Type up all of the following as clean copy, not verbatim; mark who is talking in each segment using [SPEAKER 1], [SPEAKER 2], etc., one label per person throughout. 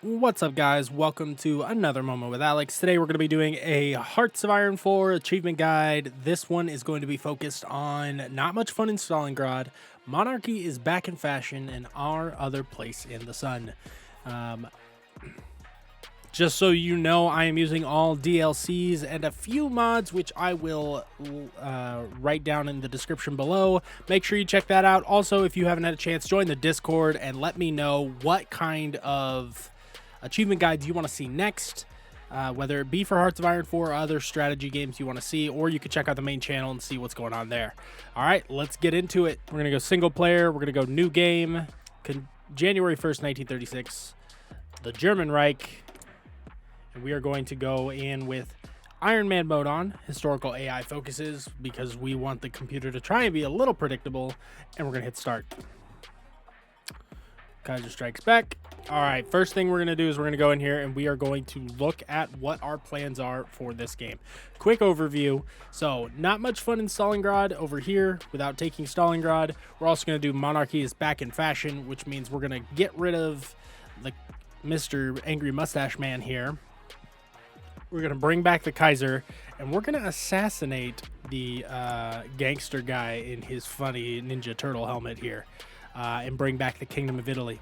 [SPEAKER 1] What's up, guys? Welcome to another Moment with Alex. Today we're going to be doing a Hearts of Iron 4 achievement guide. This one is going to be focused on not much fun in Stalingrad. Monarchy is back in fashion, and our other place in the sun. Just so you know, I am using all DLCs and a few mods, which I will write down in the description below. Make sure you check that out. Also, if you haven't had a chance, join the Discord and let me know what kind of achievement guides you want to see next, whether it be for Hearts of Iron 4 or other strategy games you want to see, or you can check out the main channel and see what's going on there. All right, let's get into it. We're going to go single player. We're going to go new game, January 1st, 1936, the German Reich. And we are going to go in with Iron Man mode on, historical AI focuses, because we want the computer to try and be a little predictable, and we're going to hit start. Kaiser strikes back. All right, first thing we're going to do is we're going to go in here and we are going to look at what our plans are for this game. Quick overview. So, not much fun in Stalingrad over here without taking Stalingrad. We're also going to do Monarchy is back in fashion, which means we're going to get rid of the Mr. Angry Mustache Man here. We're going to bring back the Kaiser, and we're going to assassinate the gangster guy in his funny Ninja Turtle helmet here, and bring back the Kingdom of Italy.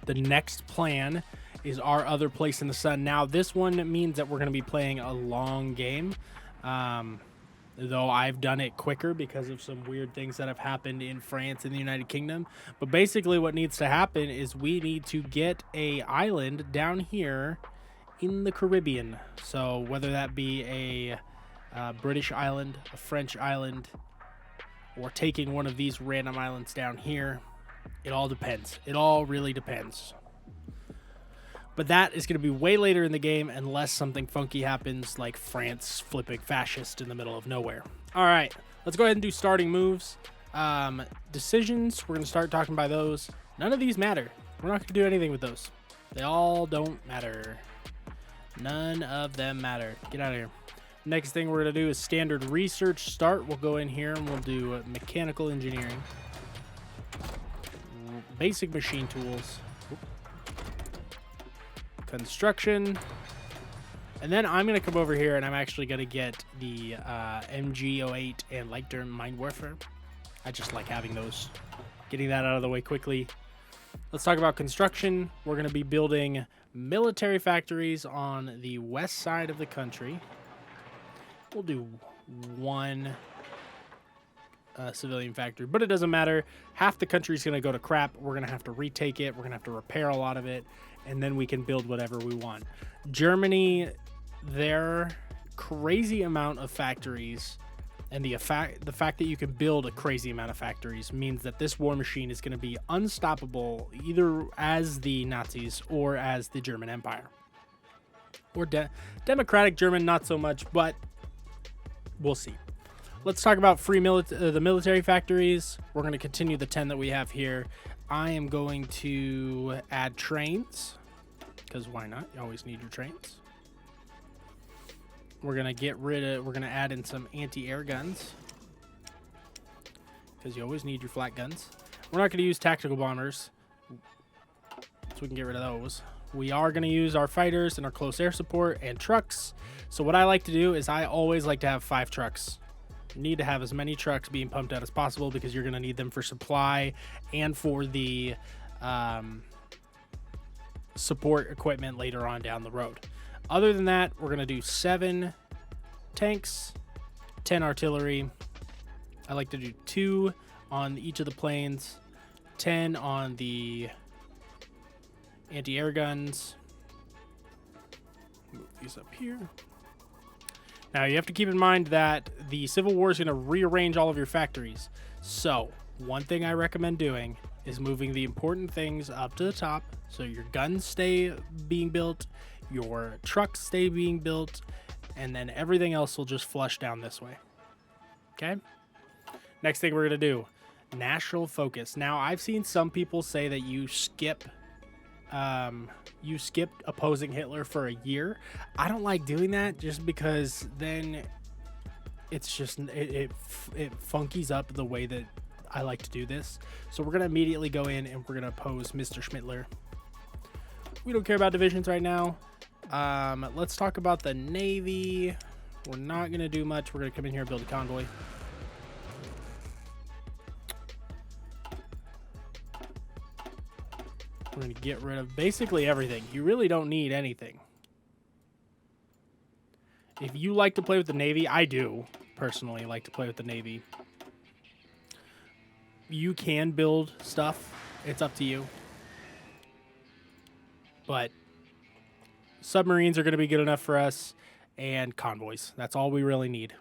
[SPEAKER 1] The next plan is our other place in the sun. Now, this one means that we're going to be playing a long game, though I've done it quicker because of some weird things that have happened in France and the United Kingdom. But basically what needs to happen is we need to get a island down here in the Caribbean. So whether that be a British island, a French island, or taking one of these random islands down here, it all depends. It all really depends. But that is going to be way later in the game unless something funky happens like France flipping fascist in the middle of nowhere. All right, let's go ahead and do starting moves. Decisions, we're going to start talking about those. None of these matter. We're not going to do anything with those. They all don't matter. None of them matter. Get out of here. Next thing we're going to do is standard research start. We'll go in here and we'll do mechanical engineering. Basic machine tools. Construction. And then I'm going to come over here and I'm actually going to get the MG08 and light term mine warfare. I just like having those. Getting that out of the way quickly. Let's talk about construction. We're going to be building military factories on the west side of the country. We'll do one civilian factory, but it doesn't matter. Half the country's going to go to crap. We're going to have to retake it. We're going to have to repair a lot of it, and then we can build whatever we want. Germany, their crazy amount of factories and the fact that you can build a crazy amount of factories means that this war machine is going to be unstoppable either as the Nazis or as the German Empire. Or democratic German, not so much, but we'll see. Let's talk about the military factories. We're going to continue the 10 that we have here. I am going to add trains, because why not? You always need your trains. We're going to add in some anti-air guns, because you always need your flat guns. We're not going to use tactical bombers, so we can get rid of those. We are going to use our fighters and our close air support and trucks. So what I like to do is I always like to have 5 trucks. You need to have as many trucks being pumped out as possible because you're going to need them for supply and for the support equipment later on down the road. Other than that, we're going to do 7 tanks, 10 artillery. I like to do 2 on each of the planes, 10 on the anti-air guns. Move these up here. Now, you have to keep in mind that the Civil War is going to rearrange all of your factories. So, one thing I recommend doing is moving the important things up to the top so your guns stay being built, your trucks stay being built, and then everything else will just flush down this way. Okay? Next thing we're going to do, national focus. Now, I've seen some people say that you skipped opposing Hitler for a year. I don't like doing that just because then it's just it funkies up the way that I like to do this. So we're gonna immediately go in and we're gonna oppose Mr. Schmittler. We don't care about divisions right now. Let's talk about the Navy. We're not going to do much. We're going to come in here and build a convoy. We're going to get rid of basically everything. You really don't need anything. If you like to play with the Navy, I do personally like to play with the Navy. You can build stuff. It's up to you. But submarines are going to be good enough for us, and convoys. That's all we really need.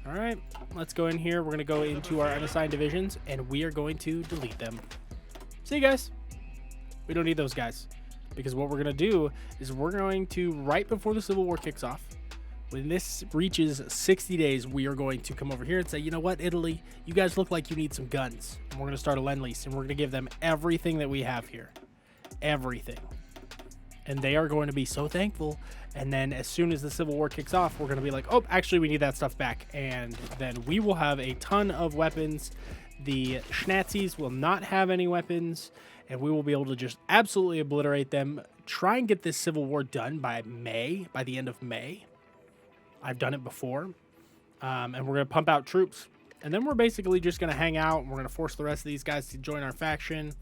[SPEAKER 1] All right, let's go in here. We're going to go into our unassigned divisions, and we are going to delete them. See you guys. We don't need those guys, because what we're going to do is we're going to, right before the Civil War kicks off, when this reaches 60 days, we are going to come over here and say, you know what, Italy, you guys look like you need some guns. And we're going to start a lend-lease, and we're going to give them everything that we have here. Everything. And they are going to be so thankful. And then as soon as the Civil War kicks off, we're going to be like, oh, actually, we need that stuff back. And then we will have a ton of weapons. The Schnazis will not have any weapons. And we will be able to just absolutely obliterate them. Try and get this Civil War done by May, by the end of May. I've done it before. And we're going to pump out troops. And then we're basically just going to hang out. And we're going to force the rest of these guys to join our faction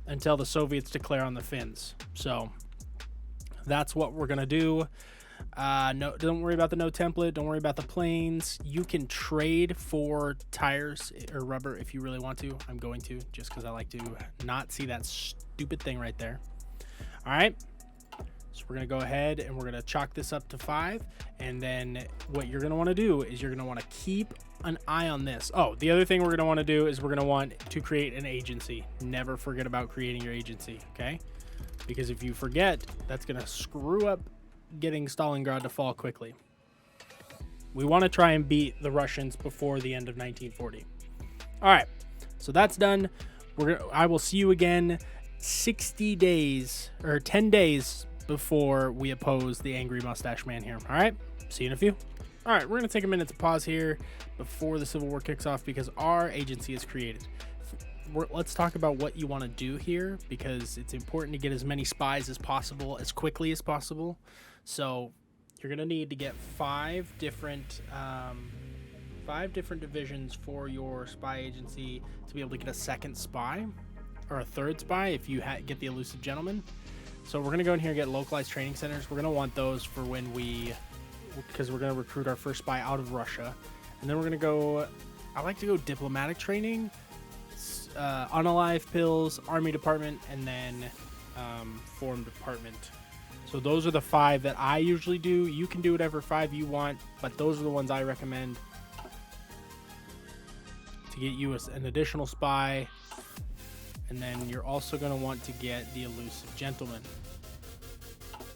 [SPEAKER 1] until the Soviets declare on the Finns. So that's what we're going to do. No, don't worry about the no template. Don't worry about the planes. You can trade for tires or rubber if you really want to. I'm going to, just because I like to not see that stupid thing right there. All right. So we're going to go ahead and we're going to chalk this up to 5. And then what you're going to want to do is you're going to want to keep an eye on this. Oh, the other thing we're going to want to do is we're going to want to create an agency. Never forget about creating your agency, okay? Because if you forget, that's going to screw up getting Stalingrad to fall quickly. We want to try and beat the Russians before the end of 1940. All right, so that's done. I will see you again 60 days or 10 days before we oppose the angry mustache man here. All right, see you in a few. All right, we're going to take a minute to pause here before the Civil War kicks off because our agency is created. Let's talk about what you want to do here because it's important to get as many spies as possible as quickly as possible. So you're going to need to get 5 different divisions for your spy agency to be able to get a second spy or a third spy if you get the elusive gentleman. So we're going to go in here and get localized training centers. We're going to want those for when because we're going to recruit our first spy out of Russia. And then we're going to go, I like to go diplomatic training, unalive pills, army department, and then foreign department. So those are the 5 that I usually do. You can do whatever 5 you want, but those are the ones I recommend to get you an additional spy. And then you're also going to want to get the elusive gentleman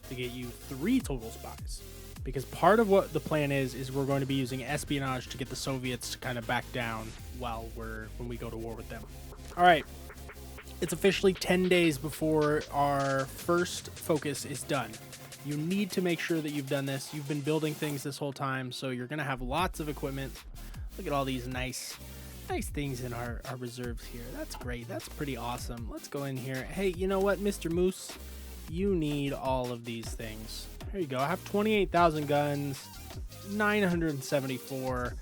[SPEAKER 1] to get you 3 total spies. Because part of what the plan is we're going to be using espionage to get the Soviets to kind of back down when we go to war with them. All right. It's officially 10 days before our first focus is done. You need to make sure that you've done this. You've been building things this whole time, so you're going to have lots of equipment. Look at all these nice things in our reserves here. That's great. That's pretty awesome. Let's go in here. Hey, you know what, Mr. Moose? You need all of these things. Here you go. I have 28,000 guns, 974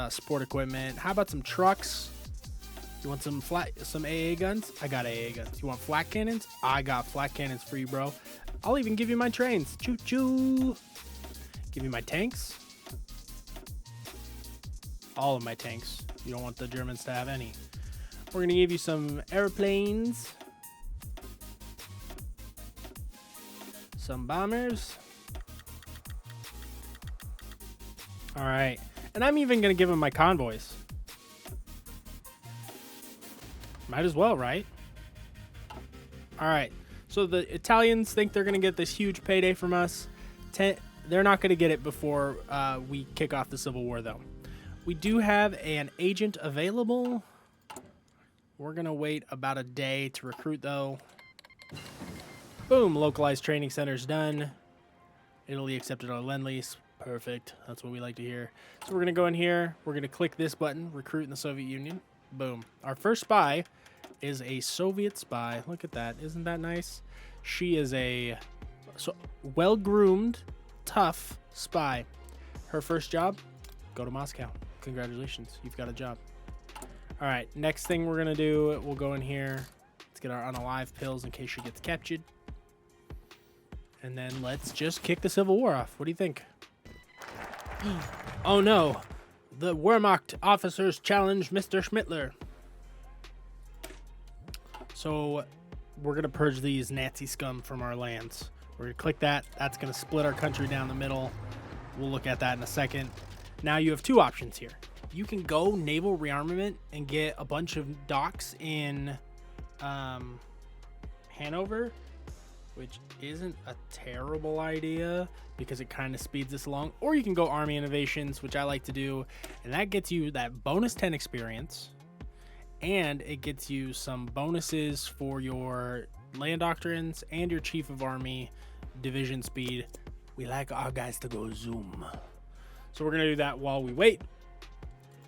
[SPEAKER 1] sport equipment. How about some trucks? You want some AA guns? I got AA guns. You want flak cannons? I got flak cannons for you, bro. I'll even give you my trains. Choo-choo. Give me my tanks. All of my tanks. You don't want the Germans to have any. We're going to give you some airplanes. Some bombers. All right. And I'm even going to give them my convoys. Might as well, right? All right. So the Italians think they're going to get this huge payday from us. They're not going to get it before we kick off the Civil War, though. We do have an agent available. We're going to wait about a day to recruit, though. Boom. Localized training center's done. Italy accepted our lend-lease. Perfect. That's what we like to hear. So we're going to go in here. We're going to click this button, recruit in the Soviet Union. Boom. Our first spy is a Soviet spy. Look at that. Isn't that nice? She is a well-groomed, tough spy. Her first job, go to Moscow. Congratulations, you've got a job. All right, next thing we're gonna do, we'll go in here. Let's get our unalive pills in case she gets captured. And then let's just kick the Civil War off. What do you think? Oh no, the Wehrmacht officers challenge Mr. Schmittler. So we're gonna purge these Nazi scum from our lands. We're gonna click that. That's gonna split our country down the middle. We'll look at that in a second. Now you have two options here. You can go naval rearmament and get a bunch of docks in Hanover, which isn't a terrible idea because it kind of speeds us along. Or you can go army innovations, which I like to do, and that gets you that bonus 10 experience, and it gets you some bonuses for your land doctrines and your chief of army division speed. We like our guys to go zoom. So we're going to do that while we wait.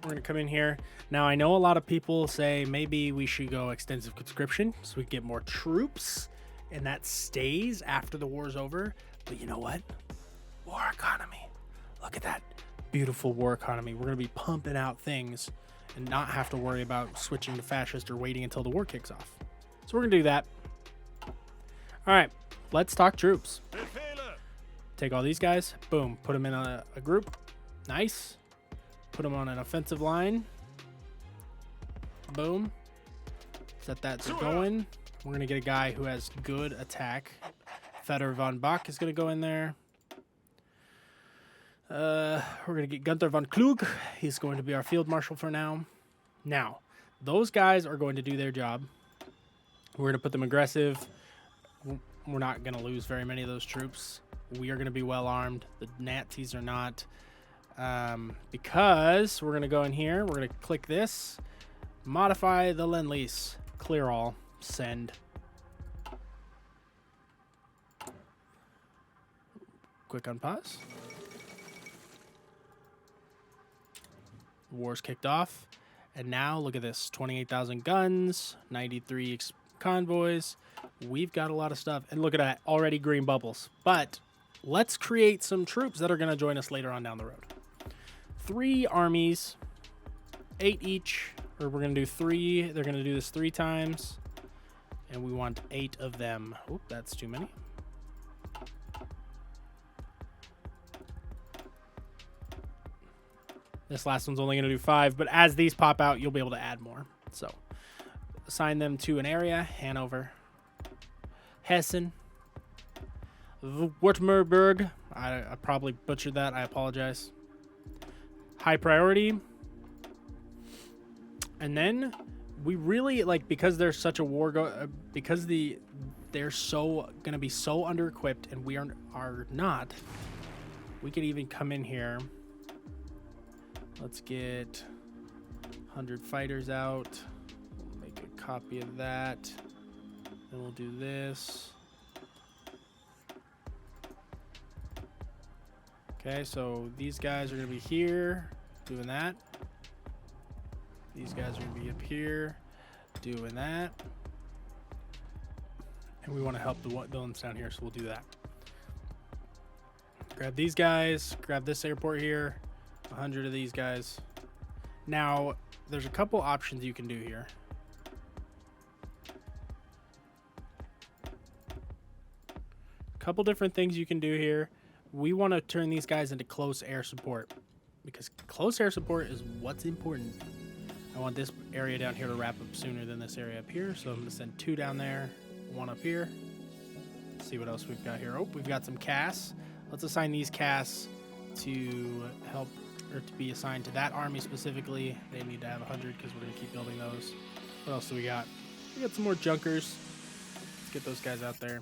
[SPEAKER 1] We're going to come in here. Now, I know a lot of people say maybe we should go extensive conscription so we get more troops, and that stays after the war's over. But you know what? War economy. Look at that beautiful war economy. We're going to be pumping out things and not have to worry about switching to fascist or waiting until the war kicks off. So we're going to do that. All right, let's talk troops. Take all these guys. Boom. Put them in a group. Nice. Put them on an offensive line. Boom. Set that to going. We're going to get a guy who has good attack. Fedor von Bach is going to go in there. We're going to get Gunther von Klug. He's going to be our field marshal for now. Now, those guys are going to do their job. We're going to put them aggressive. We're not going to lose very many of those troops. We are going to be well armed. The Nazis are not. Because we're going to go in here. We're going to click this. Modify the Lend-Lease. Clear all. Send. Quick unpause. War's kicked off. And now look at this. 28,000 guns. 93 convoys. We've got a lot of stuff. And look at that. Already green bubbles. But let's create some troops that are going to join us later on down the road. 3 armies, 8 each, or we're going to do 3. They're going to do this 3 times, and we want 8 of them. Oop, that's too many. This last one's only going to do 5, but as these pop out, you'll be able to add more. So assign them to an area: Hanover, Hessen, Württemberg. I probably butchered that. I apologize. High priority. And then we really, like, because there's such a war because they're so gonna be so under equipped and we are not, we could even come in here. Let's get 100 fighters out. Make a copy of that. Then we'll do this. Okay, so these guys are going to be here doing that. These guys are going to be up here doing that. And we want to help the villains down here, so we'll do that. Grab these guys. Grab this airport here. 100 of these guys. Now, there's a couple options you can do here. A couple different things you can do here. We want to turn these guys into close air support because close air support is what's important. I want this area down here to wrap up sooner than this area up here. So I'm going to send 2 down there, 1 up here. Let's see what else we've got here. Oh, we've got some CAS. Let's assign these CAS to help, or to be assigned to that army specifically. They need to have 100 because we're going to keep building those. What else do we got? We got some more junkers. Let's get those guys out there.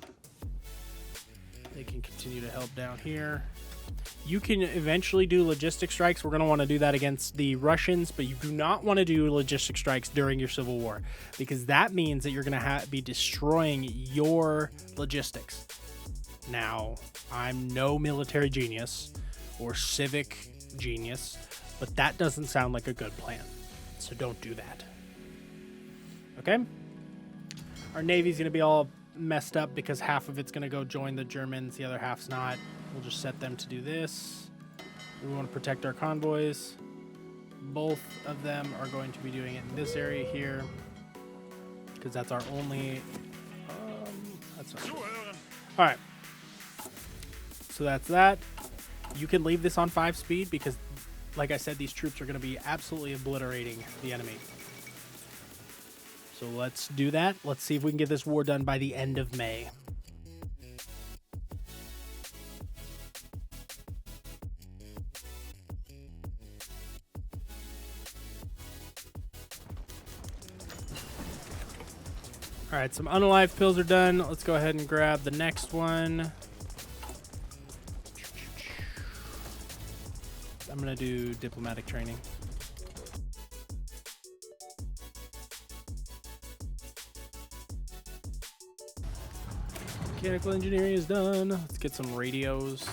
[SPEAKER 1] They can continue to help down here. You can eventually do logistic strikes. We're going to want to do that against the Russians, but you do not want to do logistic strikes during your civil war because that means that you're going to be destroying your logistics. Now, I'm no military genius or civic genius, but that doesn't sound like a good plan. So don't do that. Okay? Our Navy's going to be all messed up because half of it's going to go join the Germans, the other half's not. We'll just set them to do this. We want to protect our convoys. Both of them are going to be doing it in this area here because that's our only... that's not good. All right. So that's that. You can leave this on 5 speed because, like I said, these troops are going to be absolutely obliterating the enemy. So let's do that. Let's see if we can get this war done by the end of May. All right, some unalive pills are done. Let's go ahead and grab the next one. I'm going to do diplomatic training. Mechanical engineering is done. Let's get some radios.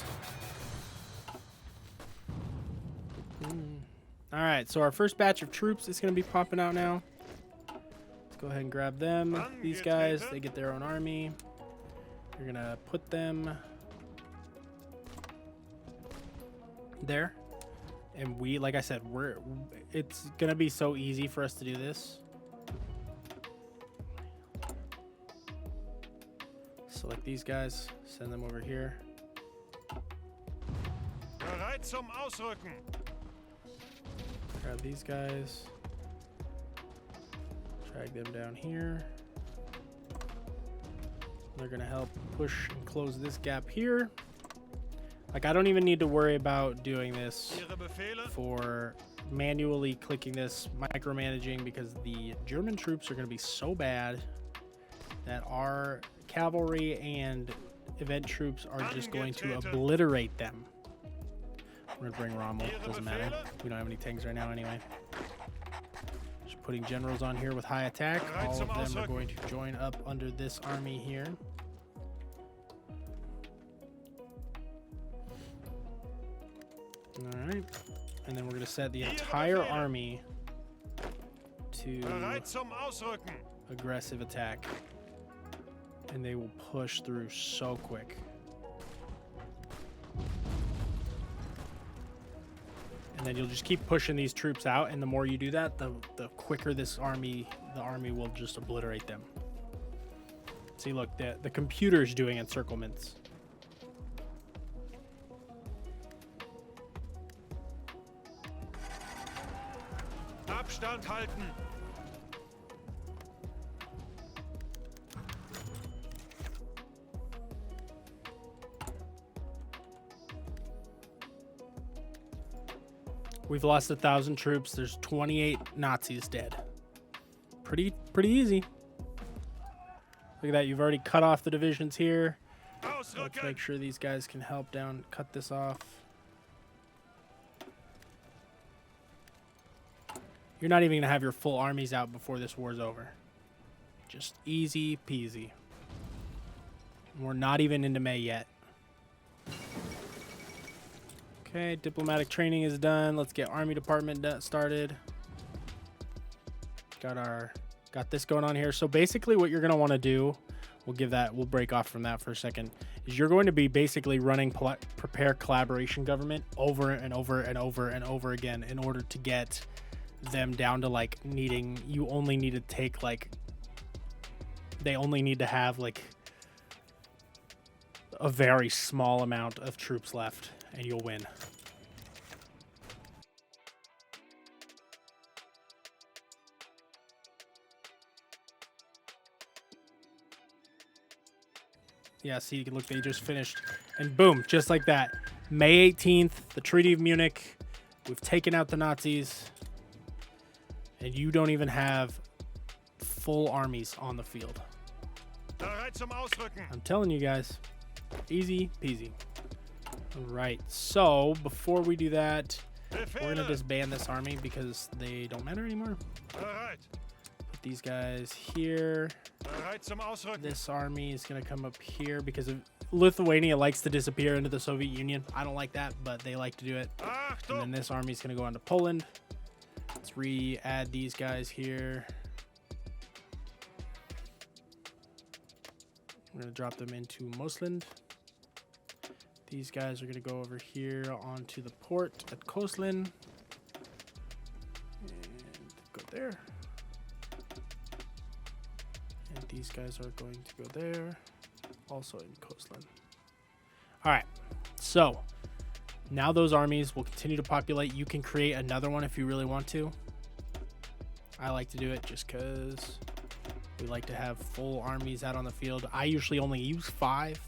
[SPEAKER 1] All right, so our first batch of troops is going to be popping out now. Let's go ahead and grab them. These guys, they get their own army. You're going to put them there. And we, like I said, it's going to be so easy for us to do this. Select these guys, send them over here.
[SPEAKER 2] Bereit zum Ausrücken.
[SPEAKER 1] Grab these guys. Drag them down here. They're going to help push and close this gap here. Like, I don't even need to worry about doing this for manually clicking this, micromanaging, because the German troops are going to be so bad that our cavalry and event troops are just going to obliterate them. We're going to bring Rommel. Doesn't matter. We don't have any tanks right now anyway. Just putting generals on here with high attack. All of them are going to join up under this army here. All right, and then we're going to set the entire army to aggressive attack, and they will push through so quick. And then you'll just keep pushing these troops out, and the more you do that, the quicker the army will just obliterate them. See, look, the computer's doing encirclements.
[SPEAKER 2] Abstand halten.
[SPEAKER 1] We've lost 1,000 troops. There's 28 Nazis dead. Pretty easy. Look at that. You've already cut off the divisions here. Let's make sure these guys can help down, cut this off. You're not even going to have your full armies out before this war's over. Just easy peasy. We're not even into May yet. Okay, diplomatic training is done. Let's get army department started. Got this going on here. So basically what you're going to want to do, we'll break off from that for a second, is you're going to be basically running prepare collaboration government over and over and over and over again in order to get them down to like needing, you only need to take like, they only need to have like a very small amount of troops left and you'll win. Yeah, see, you can look, they just finished and boom, just like that. May 18th, the Treaty of Munich, we've taken out the Nazis. And you don't even have full armies on the field. I'm telling you guys, easy peasy. All right, so before we do that, we're going to disband this army because they don't matter anymore. Put these guys here. This army is going to come up here because of Lithuania likes to disappear into the Soviet Union. I don't like that, but they like to do it. And then this army is going to go on to Poland. Let's re-add these guys here. We're going to drop them into Mosland. These guys are going to go over here onto the port at Coastland. And go there. And these guys are going to go there. Also in Coastland. All right. So now those armies will continue to populate. You can create another one if you really want to. I like to do it just because we like to have full armies out on the field. I usually only use 5.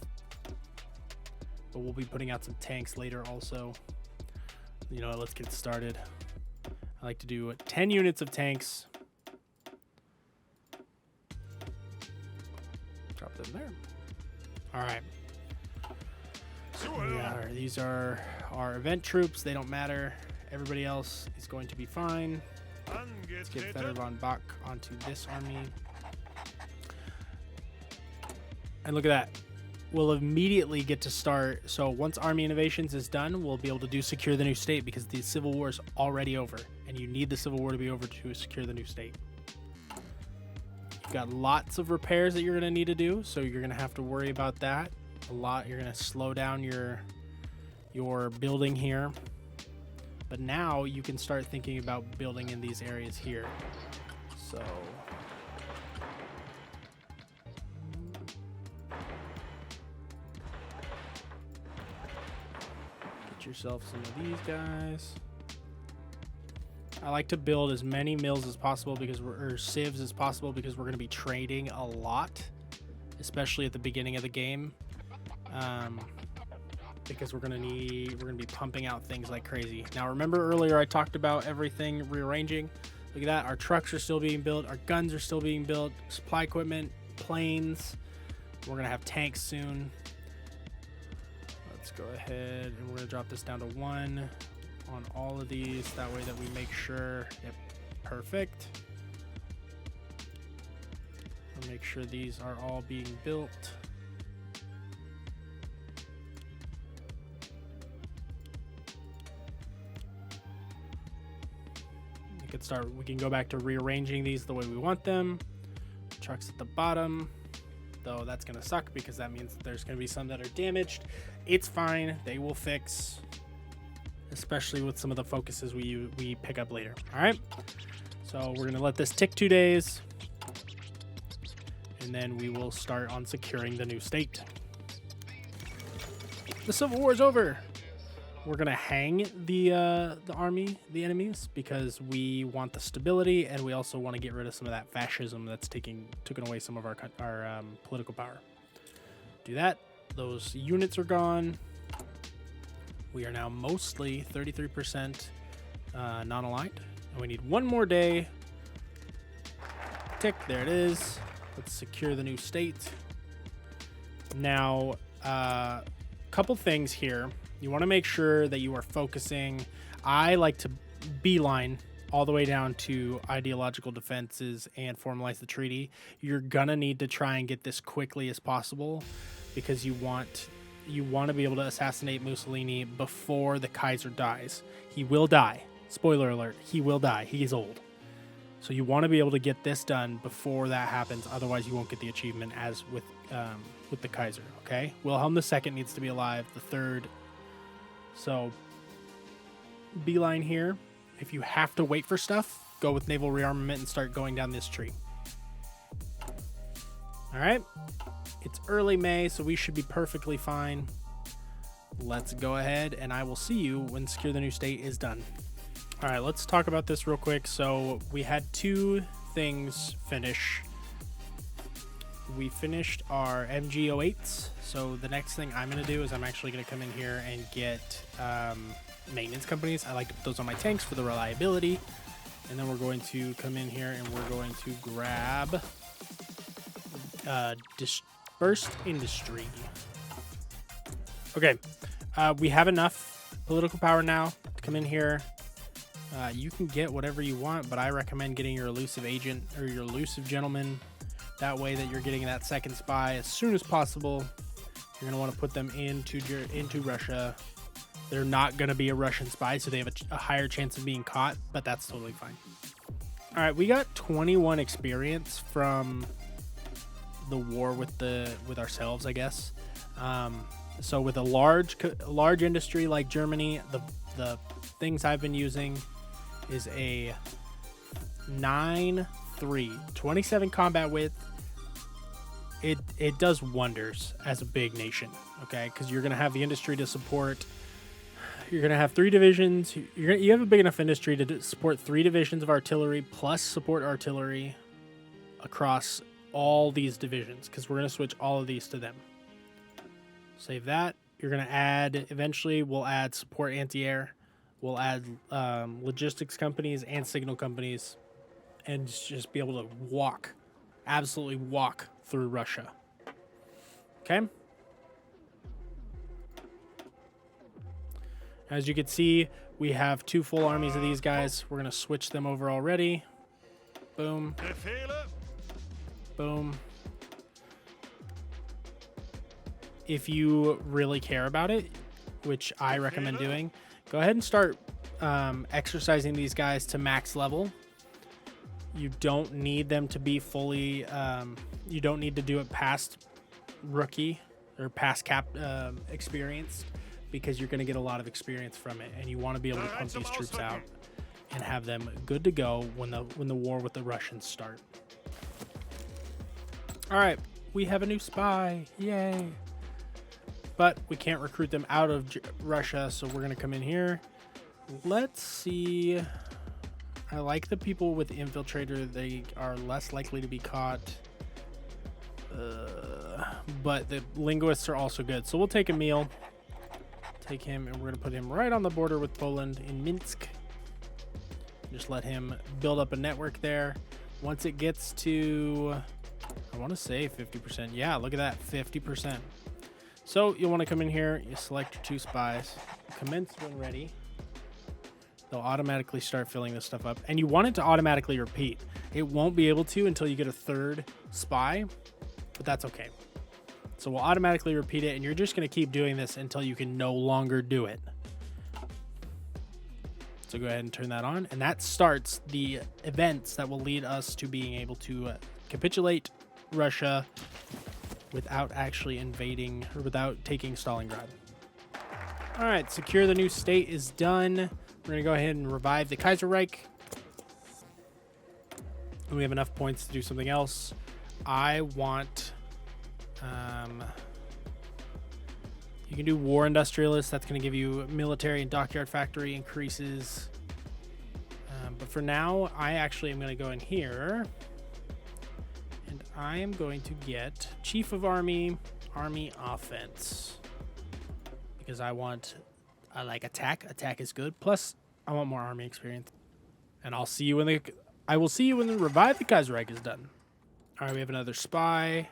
[SPEAKER 1] But we'll be putting out some tanks later also. You know, let's get started. I like to do 10 units of tanks. Drop them there. All right. These are our event troops. They don't matter. Everybody else is going to be fine. Let's get Vetter von Bach onto this army. And look at that. We'll immediately get to start. So once Army Innovations is done, we'll be able to do Secure the New State because the Civil War is already over. And you need the Civil War to be over to secure the new state. You've got lots of repairs that you're going to need to do. So you're going to have to worry about that a lot. You're going to slow down your building here. But now you can start thinking about building in these areas here. So yourself some of these guys. I like to build as many mills as possible because or civs as possible because we're going to be trading a lot, especially at the beginning of the game, because we're going to be pumping out things like crazy. Now remember earlier I talked about everything rearranging. Look at that. Our trucks are still being built. Our guns are still being built. Supply equipment, planes. We're going to have tanks soon. Let's go ahead and we're going to drop this down to 1 on all of these. That way that we make sure, yep, perfect. We'll make sure these are all being built. We can go back to rearranging these the way we want them. Trucks at the bottom. Though that's going to suck because that means there's going to be some that are damaged. It's fine. They will fix, especially with some of the focuses we pick up later. All right. So we're going to let this tick 2 days. And then we will start on securing the new state. The Civil War is over. We're going to hang the army, the enemies, because we want the stability, and we also want to get rid of some of that fascism that's taking away some of our political power. Do that. Those units are gone. We are now mostly 33% non-aligned, and we need 1 more day. Tick, there it is. Let's secure the new state. Now, couple things here. You want to make sure that you are focusing. I like to beeline all the way down to ideological defenses and formalize the treaty. You're gonna need to try and get this quickly as possible because you want to be able to assassinate Mussolini before the Kaiser dies. He will die. Spoiler alert, he will die. He is old. So you want to be able to get this done before that happens. Otherwise, you won't get the achievement as with the Kaiser, okay? Wilhelm II needs to be alive. The third. So, beeline here. If you have to wait for stuff, go with naval rearmament and start going down this tree. All right. It's early May, so we should be perfectly fine. Let's go ahead, and I will see you when Secure the New State is done. All right, let's talk about this real quick. So we had 2 things finish. We finished our MG08s. So the next thing I'm going to do is I'm actually going to come in here and get maintenance companies. I like to put those on my tanks for the reliability. And then we're going to come in here and we're going to grab dispersed industry. Okay, we have enough political power now to come in here. You can get whatever you want, but I recommend getting your elusive agent or your elusive gentleman. That way that you're getting that second spy as soon as possible. You're going to want to put them into Russia. They're not going to be a Russian spy, so they have a higher chance of being caught, but that's totally fine. All right, we got 21 experience from the war with ourselves, I guess. So with a large industry like Germany, the things I've been using is a 9-3, 27 combat width. It does wonders as a big nation, okay? Because you're gonna have the industry to support. You're gonna have 3 divisions. You have a big enough industry to support 3 divisions of artillery plus support artillery across all these divisions, because we're gonna switch all of these to them. Save that. You're gonna add. Eventually, we'll add support anti-air. We'll add logistics companies and signal companies, and just be able to absolutely walk through Russia. Okay. As you can see, we have 2 full armies of these guys. We're gonna switch them over already. Boom.
[SPEAKER 2] Befehle.
[SPEAKER 1] Boom. If you really care about it, which I recommend doing, go ahead and start exercising these guys to max level. You don't need them to be fully, you don't need to do it past rookie or past cap experienced, because you're going to get a lot of experience from it, and you want to be able to pump these troops out and have them good to go when the war with the Russians start. All right, we have a new spy. Yay. But we can't recruit them out of Russia, so we're going to come in here. Let's see. I like the people with Infiltrator. They are less likely to be caught. But the Linguists are also good. So we'll take Emil. Take him, and we're going to put him right on the border with Poland in Minsk. Just let him build up a network there. Once it gets to, I want to say 50%. Yeah, look at that, 50%. So you'll want to come in here, you select your 2 spies, commence when ready. They'll automatically start filling this stuff up, and you want it to automatically repeat. It won't be able to until you get a 3rd spy, but that's okay. So we'll automatically repeat it, and you're just going to keep doing this until you can no longer do it. So go ahead and turn that on, and that starts the events that will lead us to being able to capitulate Russia without actually invading, or without taking Stalingrad. All right, secure the new state is done. We're going to go ahead and revive the Kaiser Reich. And we have enough points to do something else. I want... you can do War Industrialist. That's going to give you military and dockyard factory increases. But for now, I actually am going to go in here. And I am going to get Chief of Army, Army Offense. Because I like attack. Attack is good. Plus, I want more army experience. And I'll see you when I will see you when the Revive the Kaiser Reich is done. All right, we have another spy.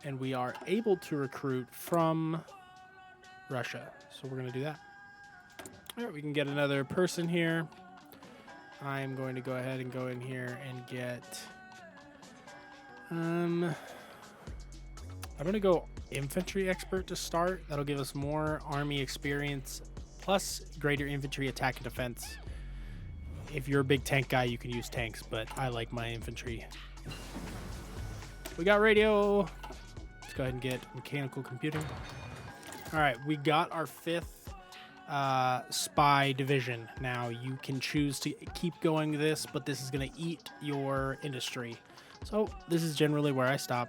[SPEAKER 1] And we are able to recruit from Russia. So we're going to do that. All right, we can get another person here. I'm going to go ahead and go in here and get... I'm going to go infantry expert to start. That'll give us more army experience, plus greater infantry attack and defense. If you're a big tank guy, you can use tanks, but I like my infantry. We got radio. Let's go ahead and get mechanical computing. All right, we got our 5th spy division. Now you can choose to keep going this, but this is going to eat your industry. So this is generally where I stop.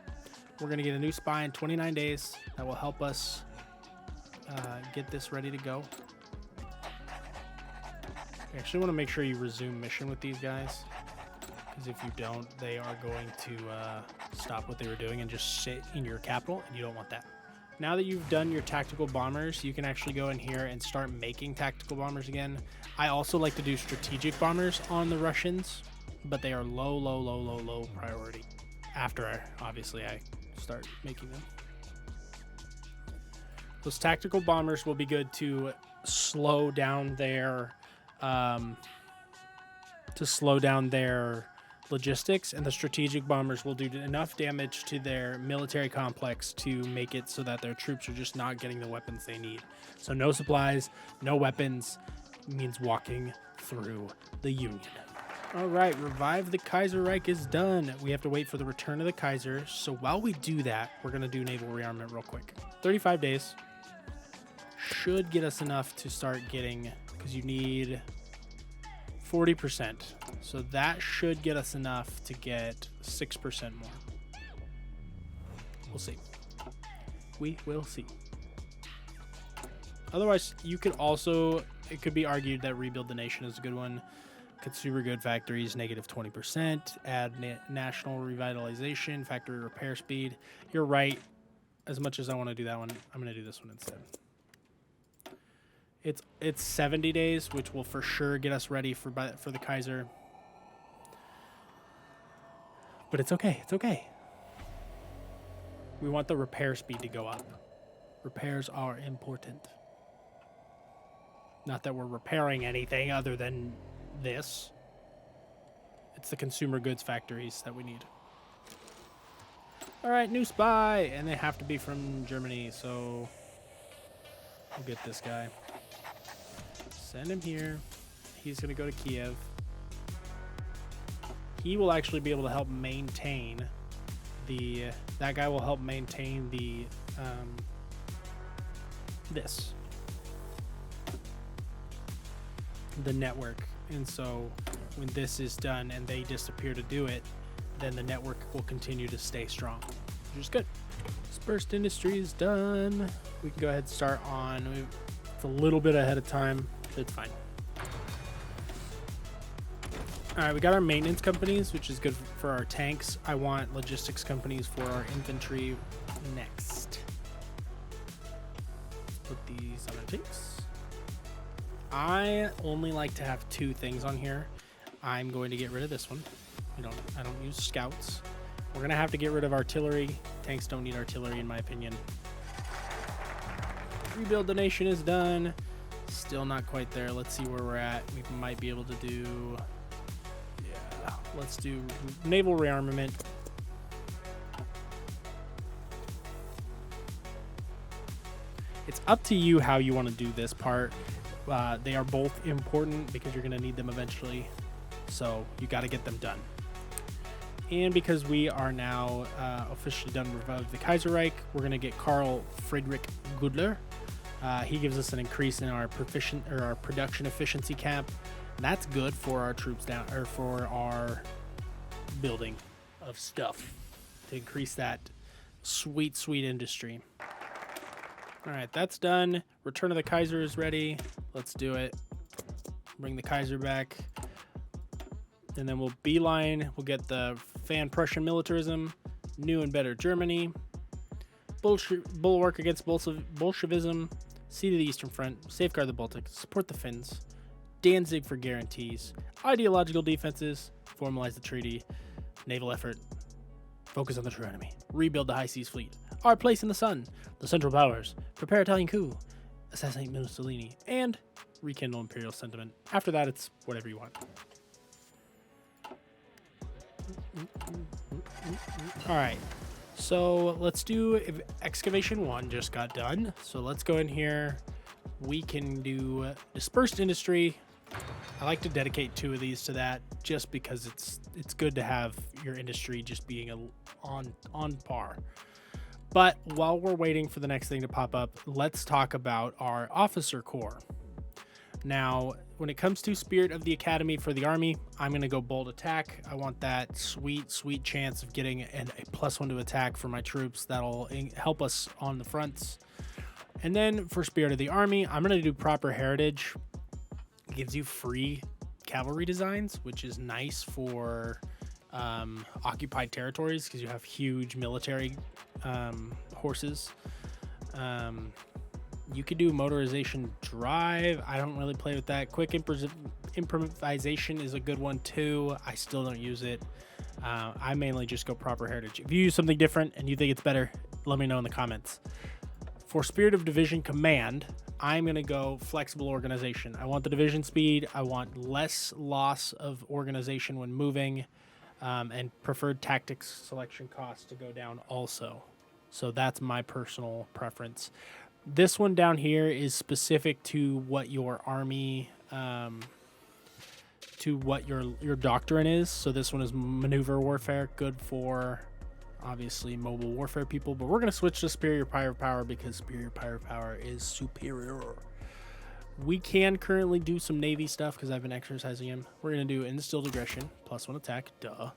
[SPEAKER 1] We're going to get a new spy in 29 days. That will help us get this ready to go. I actually want to make sure you resume mission with these guys, because if you don't, they are going to stop what they were doing and just sit in your capital, and you don't want that. Now that you've done your tactical bombers, you can actually go in here and start making tactical bombers again. I also like to do strategic bombers on the Russians, but they are low priority. After, obviously, I start making them. Those tactical bombers will be good to slow down their logistics, and the strategic bombers will do enough damage to their military complex to make it so that their troops are just not getting the weapons they need. So no supplies, no weapons means walking through the Union. All right, Revive the Kaiser Reich is done. We have to wait for the return of the Kaiser. So while we do that, we're going to do naval rearmament real quick. 35 days. Should get us enough to start getting, because you need 40%. So that should get us enough to get 6% more. We'll see. We will see. Otherwise, you could also, it could be argued that Rebuild the Nation is a good one. Consumer good factories, negative 20%. Add national revitalization, factory repair speed. You're right. As much as I want to do that one, I'm going to do this one instead. It's 70 days, which will for sure get us ready for the Kaiser. But it's okay. It's okay. We want the repair speed to go up. Repairs are important. Not that we're repairing anything other than this. It's the consumer goods factories that we need. All right, new spy. And they have to be from Germany, so we'll get this guy. Send him here. He's going to go to Kiev. He will actually be able to help maintain the... That guy will help maintain the... the network. And so when this is done and they disappear to do it, then the network will continue to stay strong, which is good. Dispersed industry is done. We can go ahead and start on... It's a little bit ahead of time. It's fine. All right, we got our maintenance companies, which is good for our tanks. I want logistics companies for our infantry next. Put these on our tanks. I only like to have 2 things on here. I'm going to get rid of this one. I don't use scouts. We're going to have to get rid of artillery. Tanks don't need artillery, in my opinion. Rebuild the Nation is done. Still not quite there. Let's see where we're at. We might be able to do... Yeah, let's do naval rearmament. It's up to you how you want to do this part. They are both important because you're going to need them eventually. So you got to get them done. And because we are now officially done with the Kaiser Reich, we're going to get Karl Friedrich Gudler. He gives us an increase in our production efficiency cap. That's good for our troops down, or for our building of stuff, to increase that sweet industry. All right, that's done. Return of the Kaiser is ready. Let's do it. Bring the Kaiser back. And then we'll beeline. We'll get the Fan Prussian militarism, new and better Germany, bulwark against Bolshevism, sea to the Eastern Front, safeguard the Baltic, support the Finns, Danzig for guarantees, ideological defenses, formalize the treaty, naval effort, focus on the true enemy, rebuild the High Seas Fleet, our place in the sun, the Central Powers, prepare Italian coup, assassinate Mussolini, and rekindle imperial sentiment. After that, it's whatever you want. All right, so let's do excavation 1 just got done. So let's go in here. We can do dispersed industry. I like to dedicate 2 of these to that just because it's good to have your industry just being on par. But while we're waiting for the next thing to pop up, let's talk about our officer corps. Now, when it comes to Spirit of the Academy for the Army, I'm going to go bold attack. I want that sweet chance of getting a +1 to attack for my troops. That'll help us on the fronts. And then for Spirit of the Army, I'm going to do proper heritage. It gives you free cavalry designs, which is nice for occupied territories because you have huge military horses. You could do motorization drive. I don't really play with that. Quick improvisation is a good one too. I still don't use it. I mainly just go proper heritage. If you use something different and you think it's better, let me know in the comments. For Spirit of Division Command, I'm going to go flexible organization. I want the division speed. I want less loss of organization when moving, and preferred tactics selection costs to go down also. So that's my personal preference. This one down here is specific to what your army, to to what your doctrine is. So this one is maneuver warfare, good for obviously mobile warfare people, but we're going to switch to superior pirate power because superior pirate power is superior. We can currently do some navy stuff because I've been exercising him. We're going to do instilled aggression, +1 attack, duh.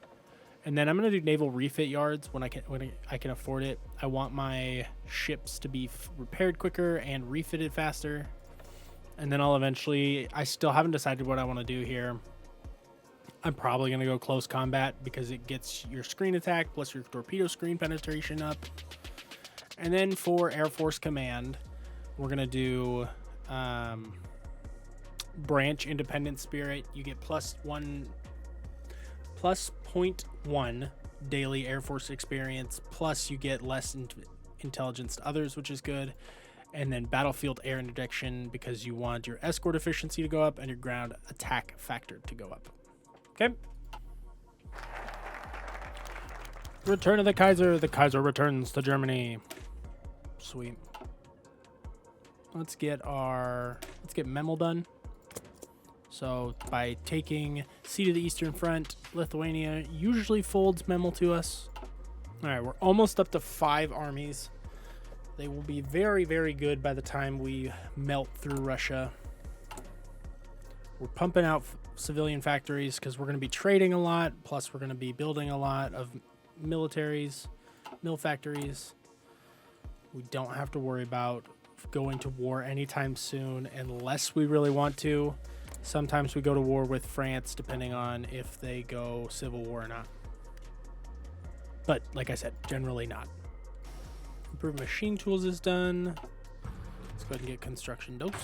[SPEAKER 1] And then I'm going to do naval refit yards when I can afford it. I want my ships to be repaired quicker and refitted faster. And then I'll eventually, I still haven't decided what I want to do here. I'm probably going to go close combat because it gets your screen attack plus your torpedo screen penetration up. And then for Air Force Command, we're going to do branch independent spirit. You get plus 0.1 daily Air Force experience, plus you get less intelligence to others, which is good. And then battlefield air interdiction because you want your escort efficiency to go up and your ground attack factor to go up. Okay. Return of the Kaiser. The Kaiser returns to Germany. Sweet. Let's get Memel done. So by taking Siege of the Eastern Front, Lithuania usually folds Memel to us. All right, we're almost up to 5 armies. They will be very, very good by the time we melt through Russia. We're pumping out civilian factories because we're going to be trading a lot. Plus, we're going to be building a lot of mill factories. We don't have to worry about going to war anytime soon unless we really want to. Sometimes we go to war with France depending on if they go civil war or not. But like I said, generally not. Improved machine tools is done. Let's go ahead and get construction dose.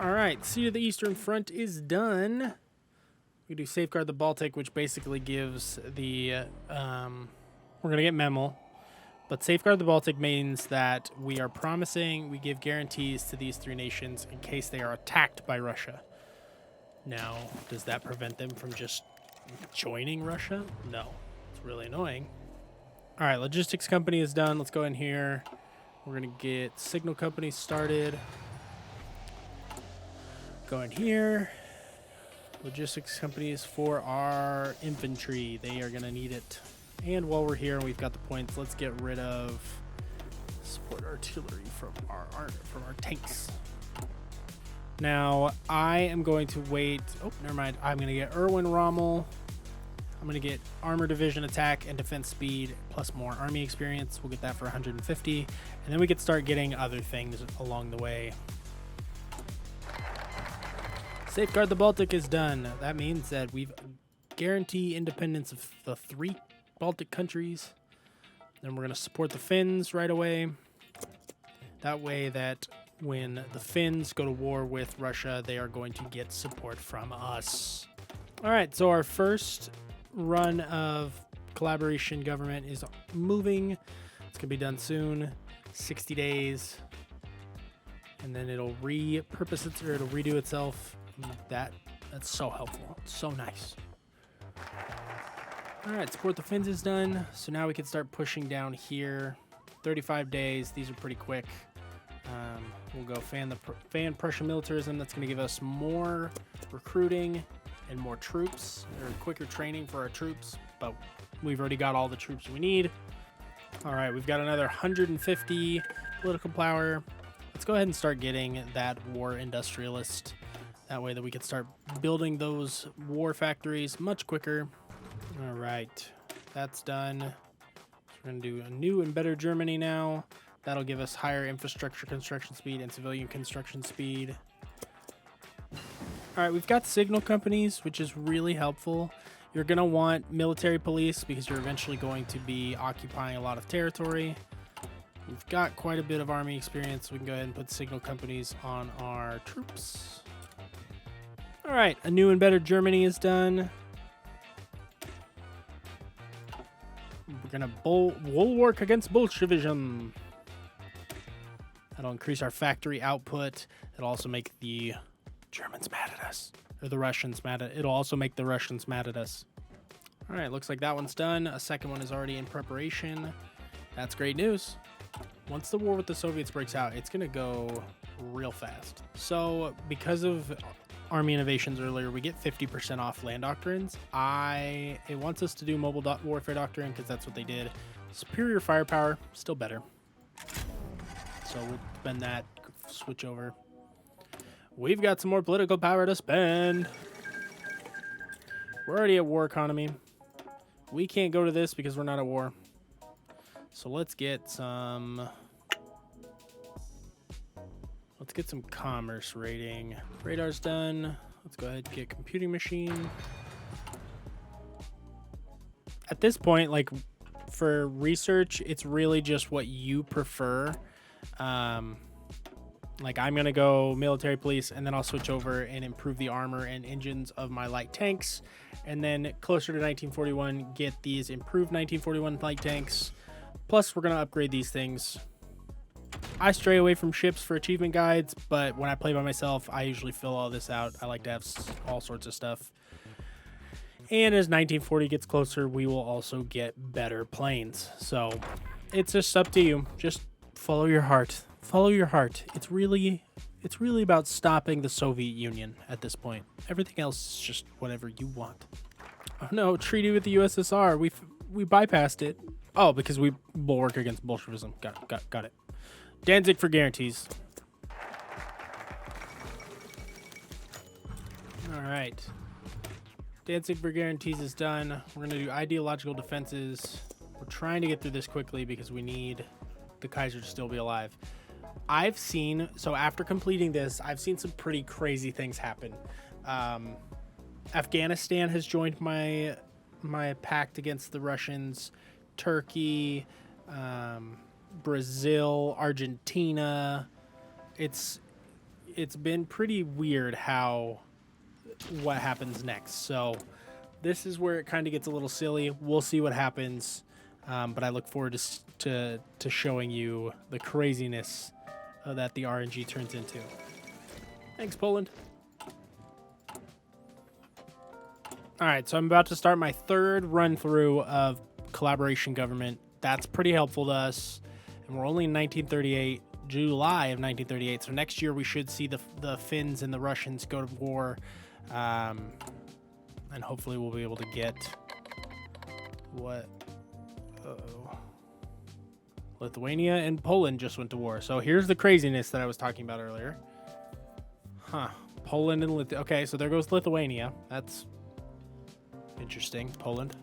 [SPEAKER 1] All right, Siege of the Eastern Front is done. We do Safeguard the Baltic, which basically gives the we're gonna get Memel, but Safeguard the Baltic means that we give guarantees to these 3 nations in case they are attacked by Russia. Now, does that prevent them from just joining Russia? No, it's really annoying. All right, logistics company is done. Let's go in here. We're gonna get signal company started. Go in here. Logistics companies for our infantry. They are gonna need it. And while we're here and we've got the points, let's get rid of support artillery from our tanks. Now I am going to wait. Oh, never mind. I'm gonna get Erwin Rommel. I'm going to get armor division attack and defense speed plus more army experience. We'll get that for 150. And then we could start getting other things along the way. Safeguard the Baltic is done. That means that we've guaranteed independence of the 3 Baltic countries. Then we're going to support the Finns right away. That way that when the Finns go to war with Russia, they are going to get support from us. All right, so our first run of collaboration government is moving. It's gonna be done soon, 60 days, and then it'll repurpose it, or it'll redo itself. That's so helpful. It's so nice. All right, support the Finns is done, so now we can start pushing down here. 35 days. These are pretty quick. We'll go fan Prussian militarism. That's gonna give us more recruiting and more troops, or quicker training for our troops, but we've already got all the troops we need. All right, we've got another 150 political power. Let's go ahead and start getting that war industrialist. That way that we can start building those war factories much quicker. All right, that's done. So we're gonna do a new and better Germany now. That'll give us higher infrastructure construction speed and civilian construction speed. All right, we've got signal companies, which is really helpful. You're going to want military police because you're eventually going to be occupying a lot of territory. We've got quite a bit of army experience. So we can go ahead and put signal companies on our troops. All right, a new and better Germany is done. We're going to bulwark against Bolshevism. That'll increase our factory output. It'll also make the Germans mad at us, or the Russians mad at. It'll also make the Russians mad at us. All right, looks like that one's done. A second one is already in preparation. That's great news. Once the war with the Soviets breaks out, it's gonna go real fast. So because of army innovations earlier, we get 50% off land doctrines. It wants us to do mobile warfare doctrine because that's what they did. Superior firepower, still better. So we'll spend that, switch over. We've got some more political power to spend. We're already at war economy. We can't go to this because we're not at war. So let's get some commerce rating. Radar's done. Let's go ahead and get computing machine. At this point, like for research, it's really just what you prefer. Like I'm going to go military police, and then I'll switch over and improve the armor and engines of my light tanks. And then closer to 1941, get these improved 1941 light tanks. Plus, we're going to upgrade these things. I stray away from ships for achievement guides, but when I play by myself, I usually fill all this out. I like to have all sorts of stuff. And as 1940 gets closer, we will also get better planes. So it's just up to you. Just follow your heart. Follow your heart. It's really about stopping the Soviet Union at this point. Everything else is just whatever you want. Oh no, treaty with the USSR. We bypassed it. Oh, because we will work against Bolshevism. Got it. Danzig for guarantees. All right. Danzig for guarantees is done. We're going to do ideological defenses. We're trying to get through this quickly because we need the Kaiser to still be alive. So after completing this, I've seen some pretty crazy things happen. Afghanistan has joined my pact against the Russians. Turkey, Brazil, Argentina. It's been pretty weird what happens next. So this is where it kind of gets a little silly. We'll see what happens, but I look forward to showing you the craziness that the RNG turns into. Thanks, Poland. All right, so I'm about to start my third run through of collaboration government. That's pretty helpful to us, and we're only in 1938, July of 1938. So next year we should see the Finns and the Russians go to war, and hopefully we'll be able to get what. Lithuania and Poland just went to war. So here's the craziness that I was talking about earlier. Poland and Lithuania. Okay, so there goes Lithuania. That's interesting. Poland.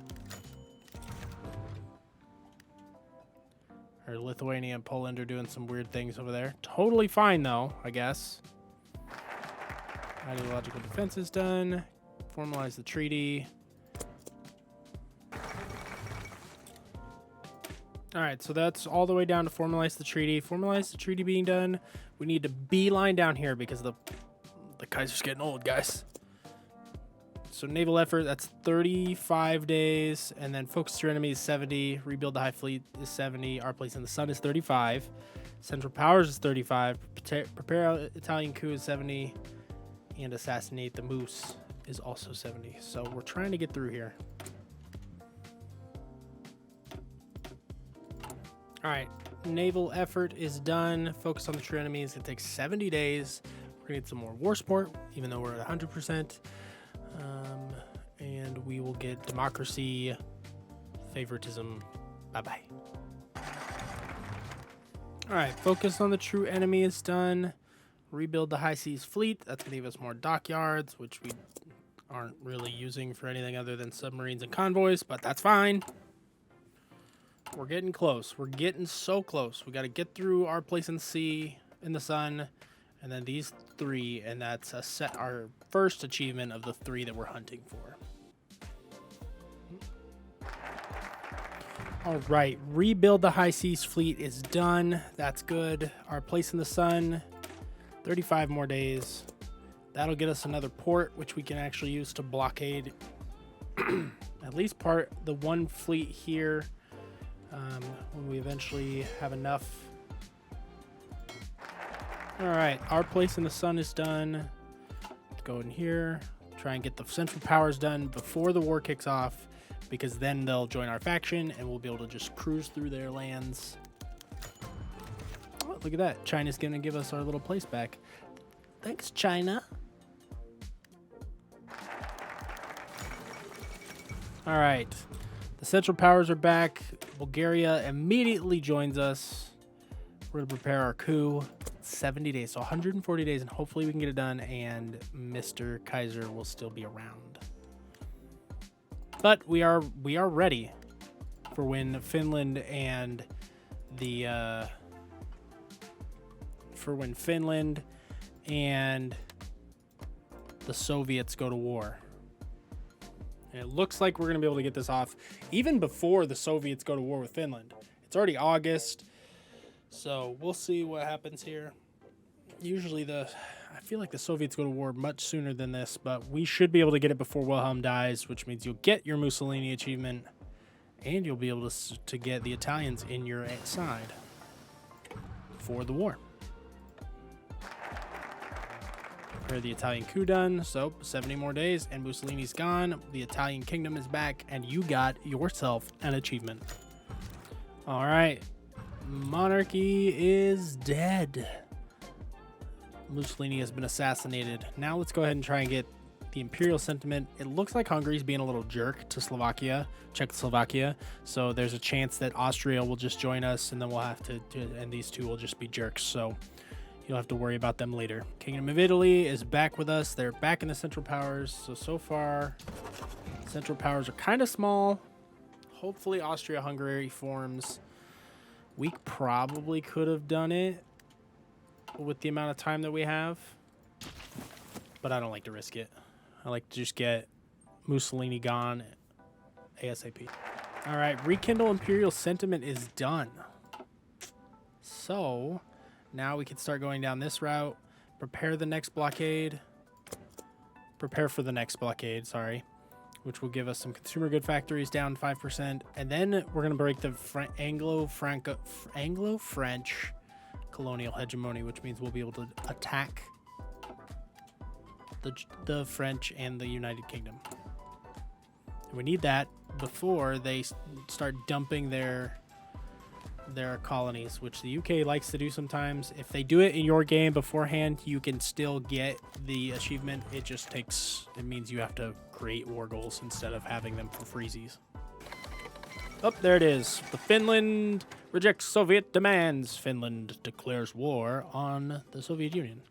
[SPEAKER 1] Or Lithuania and Poland are doing some weird things over there. Totally fine, though, I guess. Ideological defense is done. Formalize the treaty. All right, so that's all the way down to formalize the treaty. Formalize the treaty being done. We need to beeline down here because the Kaiser's getting old, guys. So naval effort, that's 35 days. And then focus your enemy is 70. Rebuild the high fleet is 70. Our place in the sun is 35. Central powers is 35. Prepare Italian coup is 70. And assassinate the moose is also 70. So we're trying to get through here. All right, naval effort is done. Focus on the true enemies. It takes 70 days. We're gonna get some more war support, even though we're at 100%. And we will get democracy, favoritism. Bye-bye. All right, focus on the true enemy is done. Rebuild the high seas fleet. That's gonna give us more dockyards, which we aren't really using for anything other than submarines and convoys, but that's fine. We're getting close. We're getting so close. We got to get through our place in the sea, in the sun, and then these three, and that's our first achievement of the 3 that we're hunting for. All right, rebuild the high seas fleet is done. That's good. Our place in the sun, 35 more days. That'll get us another port, which we can actually use to blockade at least the one fleet here. When we eventually have enough. All right, our place in the sun is done. Let's go in here, try and get the central powers done before the war kicks off, because then they'll join our faction and we'll be able to just cruise through their lands. Oh, look at that. China's going to give us our little place back. Thanks, China. All right. The Central Powers are back. Bulgaria immediately joins us. We're going to prepare our coup. 70 days, so 140 days, and hopefully we can get it done, and Mr. Kaiser will still be around. But we are ready for when Finland and the Soviets go to war. And it looks like we're going to be able to get this off even before the Soviets go to war with Finland. It's already August, so we'll see what happens here. Usually I feel like the Soviets go to war much sooner than this, but we should be able to get it before Wilhelm dies, which means you'll get your Mussolini achievement, and you'll be able to get the Italians in your side for the war. The Italian coup done, so 70 more days and Mussolini's gone, the Italian kingdom is back, and you got yourself an achievement. All right, monarchy is dead. Mussolini has been assassinated. Now let's go ahead and try and get the imperial sentiment. It looks like Hungary's being a little jerk to Czechoslovakia, so there's a chance that Austria will just join us, and then we'll have to and these two will just be jerks, so you'll have to worry about them later. Kingdom of Italy is back with us. They're back in the Central Powers. So far, Central Powers are kind of small. Hopefully Austria-Hungary forms. We probably could have done it with the amount of time that we have, but I don't like to risk it. I like to just get Mussolini gone ASAP. All right, rekindle imperial sentiment is done. So now we can start going down this route. Prepare for the next blockade, sorry, which will give us some consumer good factories down 5%. And then we're going to break the Anglo-French colonial hegemony, which means we'll be able to attack the French and the United Kingdom. And we need that before they start dumping their colonies, which the UK likes to do sometimes. If they do it in your game beforehand, you can still get the achievement. It means you have to create war goals instead of having them for freezies. Oh, there it is. The Finland rejects Soviet demands. Finland declares war on the Soviet Union.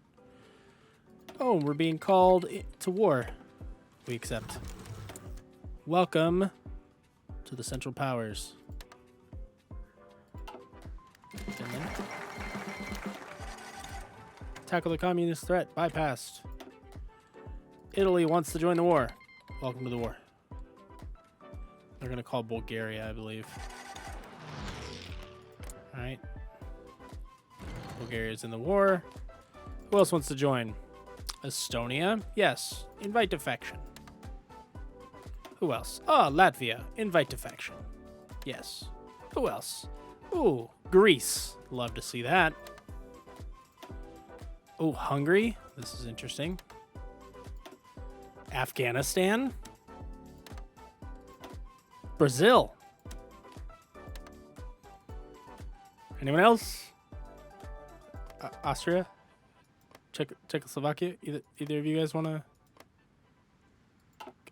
[SPEAKER 1] Oh, we're being called to war. We accept. Welcome to the Central Powers. Finland. Tackle the communist threat. Bypassed. Italy wants to join the war. Welcome to the war. They're going to call Bulgaria, I believe. All right. Bulgaria's in the war. Who else wants to join? Estonia? Yes. Invite defection. Who else? Oh, Latvia. Invite defection. Yes. Who else? Ooh, Greece. Love to see that. Oh, Hungary. This is interesting. Afghanistan. Brazil. Anyone else? Austria? Czechoslovakia? Either of you guys want to?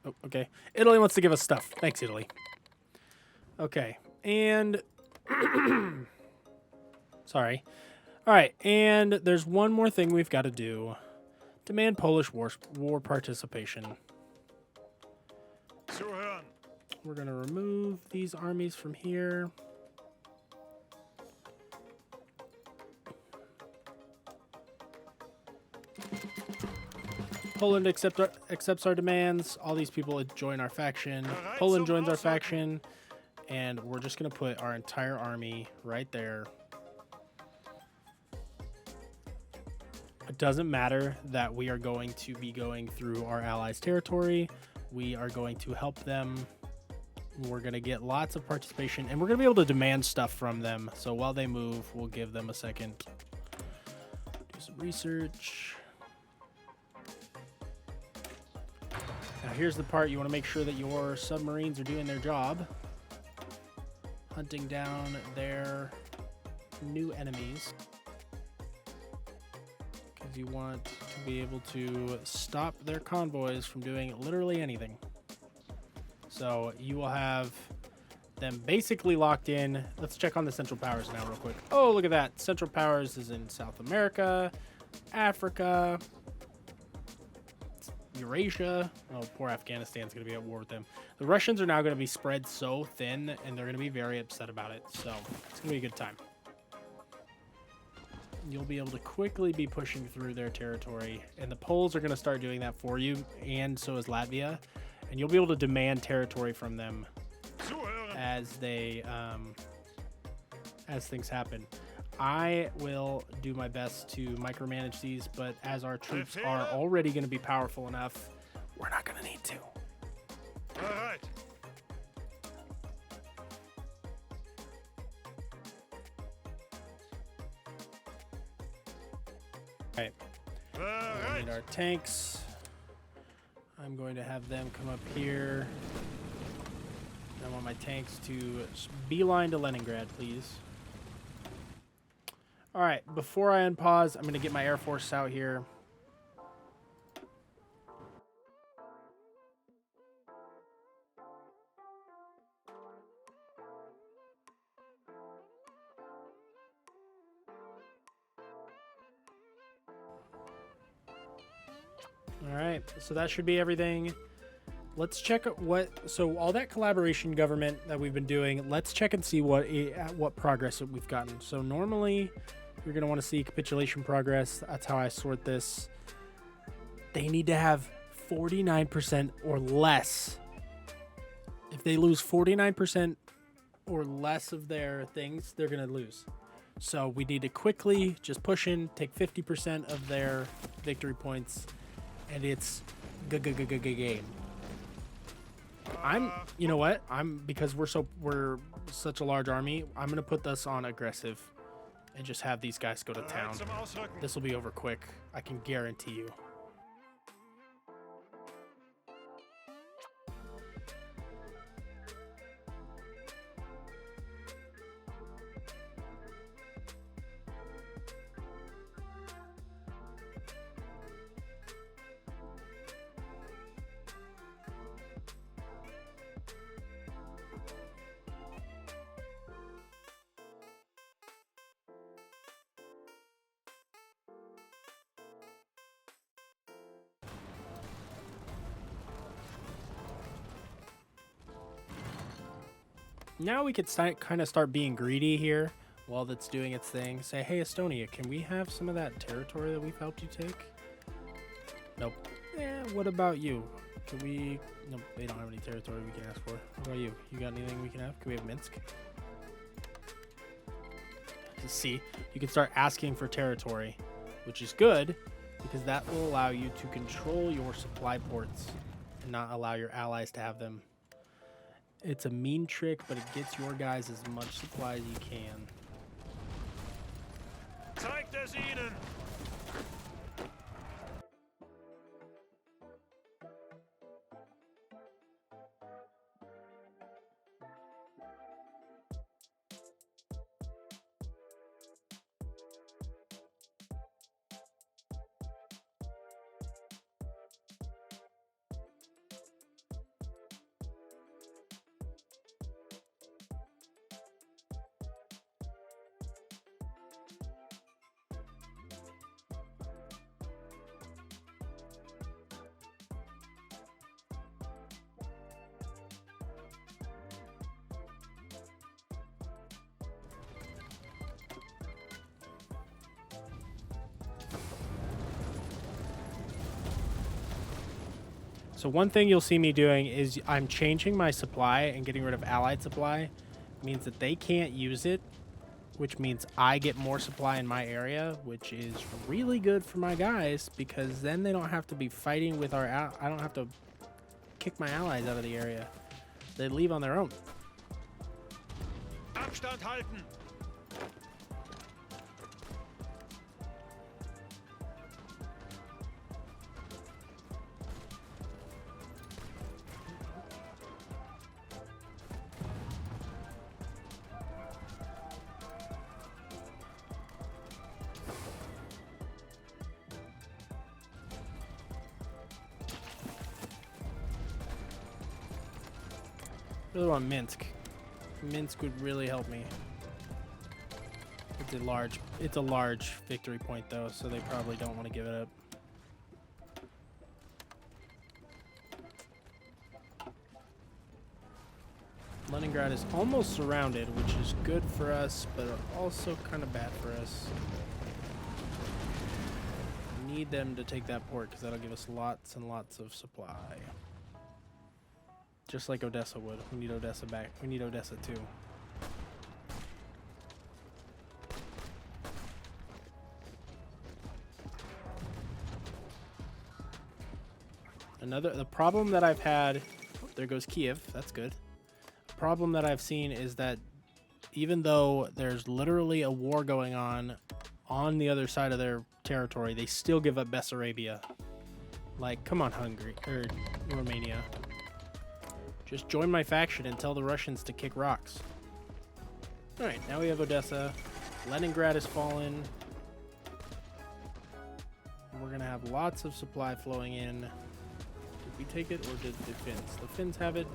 [SPEAKER 1] Oh, okay. Italy wants to give us stuff. Thanks, Italy. Okay. And sorry. All right. And there's one more thing we've got to do. Demand Polish war participation.
[SPEAKER 2] Zuhören.
[SPEAKER 1] We're going to remove these armies from here. Poland accepts our demands. All these people join our faction. Poland joins our faction. And we're just going to put our entire army right there. It doesn't matter that we are going to be going through our allies' territory. We are going to help them. We're going to get lots of participation. And we're going to be able to demand stuff from them. So while they move, we'll give them a second. Do some research. Now here's the part you want to make sure that your submarines are doing their job. Hunting down their new enemies. Because you want to be able to stop their convoys from doing literally anything. So you will have them basically locked in. Let's check on the Central Powers now real quick. Oh, look at that. Central Powers is in South America, Africa, Eurasia. Oh, poor Afghanistan's going to be at war with them. The Russians are now going to be spread so thin, and they're going to be very upset about it. So it's going to be a good time. You'll be able to quickly be pushing through their territory, and the Poles are going to start doing that for you, and so is Latvia. And you'll be able to demand territory from them as they as things happen. I will do my best to micromanage these, but as our troops are already going to be powerful enough, we're not going to need to.
[SPEAKER 2] All right.
[SPEAKER 1] All right. We need our tanks. I'm going to have them come up here. I want my tanks to beeline to Leningrad, please. All right, before I unpause, I'm going to get my Air Force out here. All right, so that should be everything. Let's check so all that collaboration government that we've been doing, let's check and see what progress we've gotten. So normally you're going to want to see capitulation progress. That's how I sort this. They need to have 49% or less. If they lose 49% or less of their things, they're going to lose. So we need to quickly just push in, take 50% of their victory points, and it's game. You know what? Because we're such a large army, I'm going to put this on aggressive and just have these guys go to town. This will be over quick. I can guarantee you. Now we could kind of start being greedy here while that's doing its thing. Say, hey, Estonia, can we have some of that territory that we've helped you take? Nope. What about you? Can we... Nope, they don't have any territory we can ask for. What about you? You got anything we can have? Can we have Minsk? See, you can start asking for territory, which is good because that will allow you to control your supply ports and not allow your allies to have them. It's a mean trick, but it gets your guys as much supply as you can.
[SPEAKER 2] Zeigt es ihnen!
[SPEAKER 1] So one thing you'll see me doing is I'm changing my supply and getting rid of allied supply. It means that they can't use it, which means I get more supply in my area, which is really good for my guys because then they don't have to be fighting with I don't have to kick my allies out of the area. They leave on their own.
[SPEAKER 2] Abstand halten!
[SPEAKER 1] really want Minsk. Minsk would really help me. It's a large victory point though, so they probably don't want to give it up. Leningrad is almost surrounded, which is good for us, but also kind of bad for us. We need them to take that port because that'll give us lots and lots of supply. Just like Odessa would. We need Odessa back. We need Odessa too. The problem that I've had, oh, there goes Kiev, that's good. The problem that I've seen is that even though there's literally a war going on the other side of their territory, they still give up Bessarabia. Like, come on, Hungary, or Romania. Just join my faction and tell the Russians to kick rocks. Alright, now we have Odessa. Leningrad has fallen. We're gonna have lots of supply flowing in. Did we take it, or did the Finns? The Finns have it.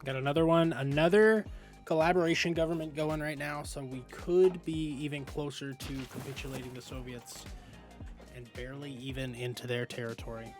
[SPEAKER 1] Got another one, another collaboration government going right now, so we could be even closer to capitulating the Soviets and barely even into their territory.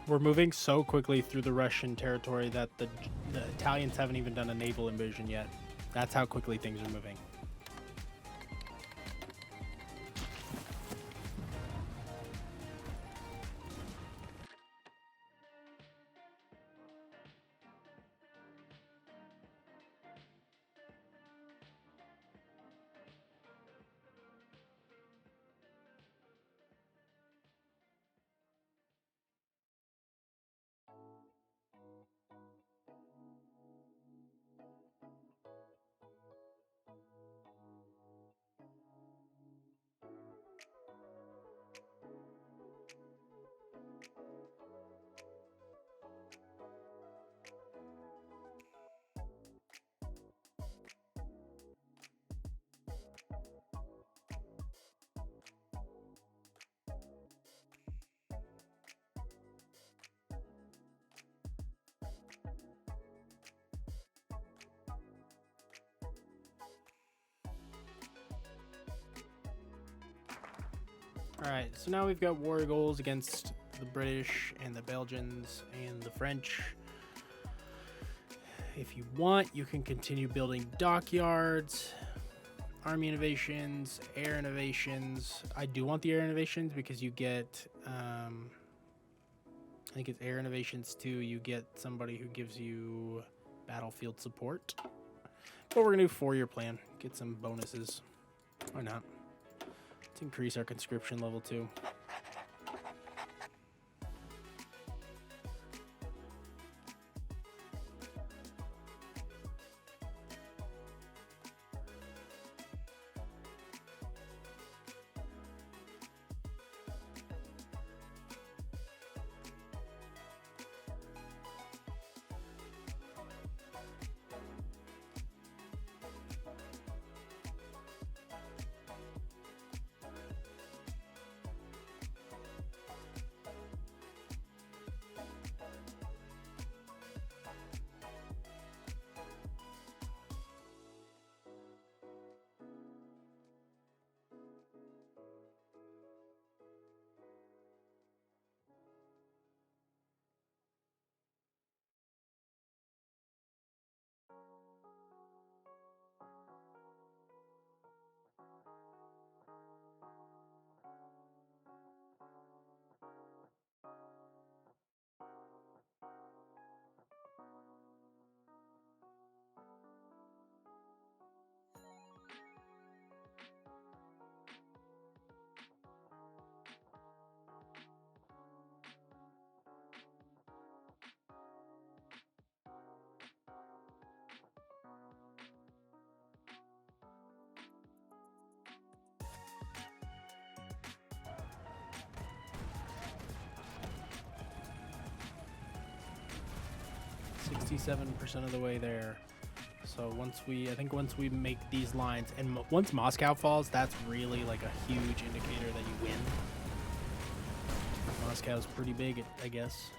[SPEAKER 1] We're moving so quickly through the Russian territory that the Italians haven't even done a naval invasion yet. That's how quickly things are moving. Alright, so now we've got war goals against the British and the Belgians and the French. If you want, you can continue building dockyards, army innovations, air innovations. I do want the air innovations because you get, I think it's air innovations too. You get somebody who gives you battlefield support. But we're going to do 4-year plan, get some bonuses. Why not? Let's increase our conscription level too. .67% of the way there. So once we make these lines, and once Moscow falls, that's really like a huge indicator that you win. Moscow's pretty big, I guess.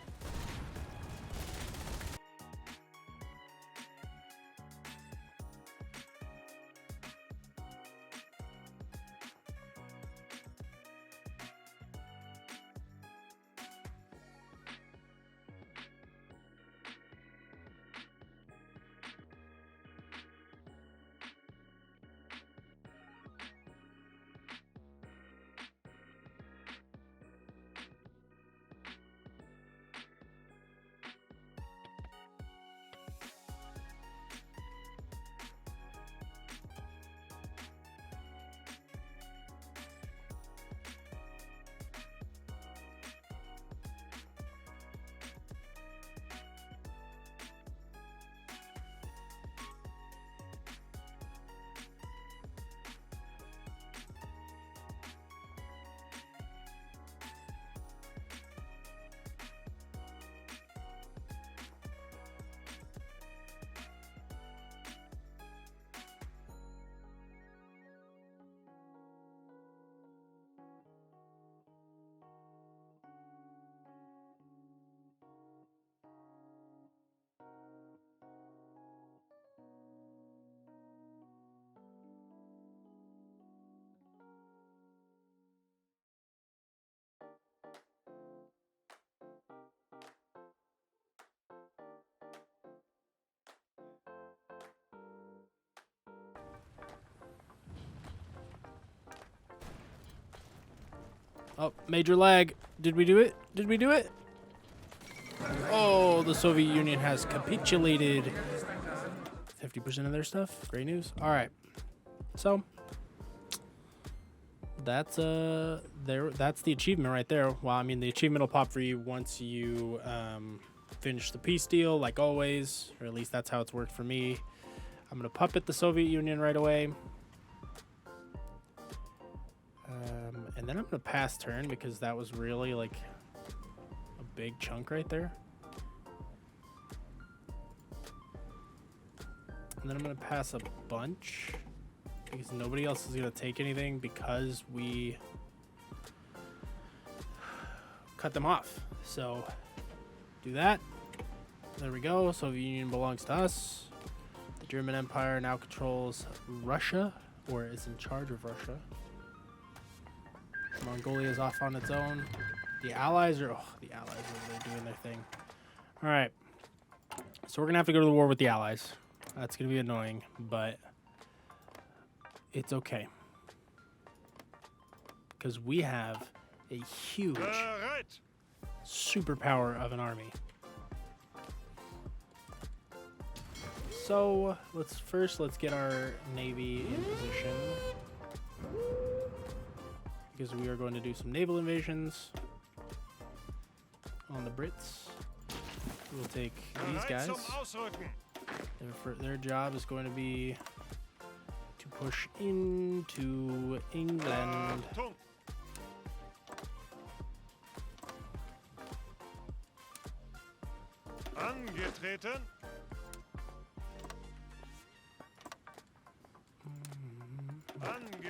[SPEAKER 1] Oh, major lag. Did we do it? Did we do it? Oh, the Soviet Union has capitulated. 50% of their stuff. Great news. All right. So that's that's the achievement right there. Well, I mean, the achievement will pop for you once you finish the peace deal, like always, or at least that's how it's worked for me. I'm gonna puppet the Soviet Union right away. And then I'm going to pass turn because that was really like a big chunk right there. And then I'm going to pass a bunch because nobody else is going to take anything because we cut them off. So do that. There we go. Soviet Union belongs to us. The German Empire now controls Russia, or is in charge of Russia. Mongolia's off on its own. The Allies are over there doing their thing. All right. So we're going to have to go to the war with the Allies. That's going to be annoying, but it's okay. Because we have a huge
[SPEAKER 2] Bereit.
[SPEAKER 1] superpower of an army. So let's get our navy in position, because we are going to do some naval invasions on the Brits. We'll take these
[SPEAKER 2] Bereit
[SPEAKER 1] guys.
[SPEAKER 2] zum Ausrücken.
[SPEAKER 1] Their job is going to be to push into England.
[SPEAKER 2] Achtung. Angetreten.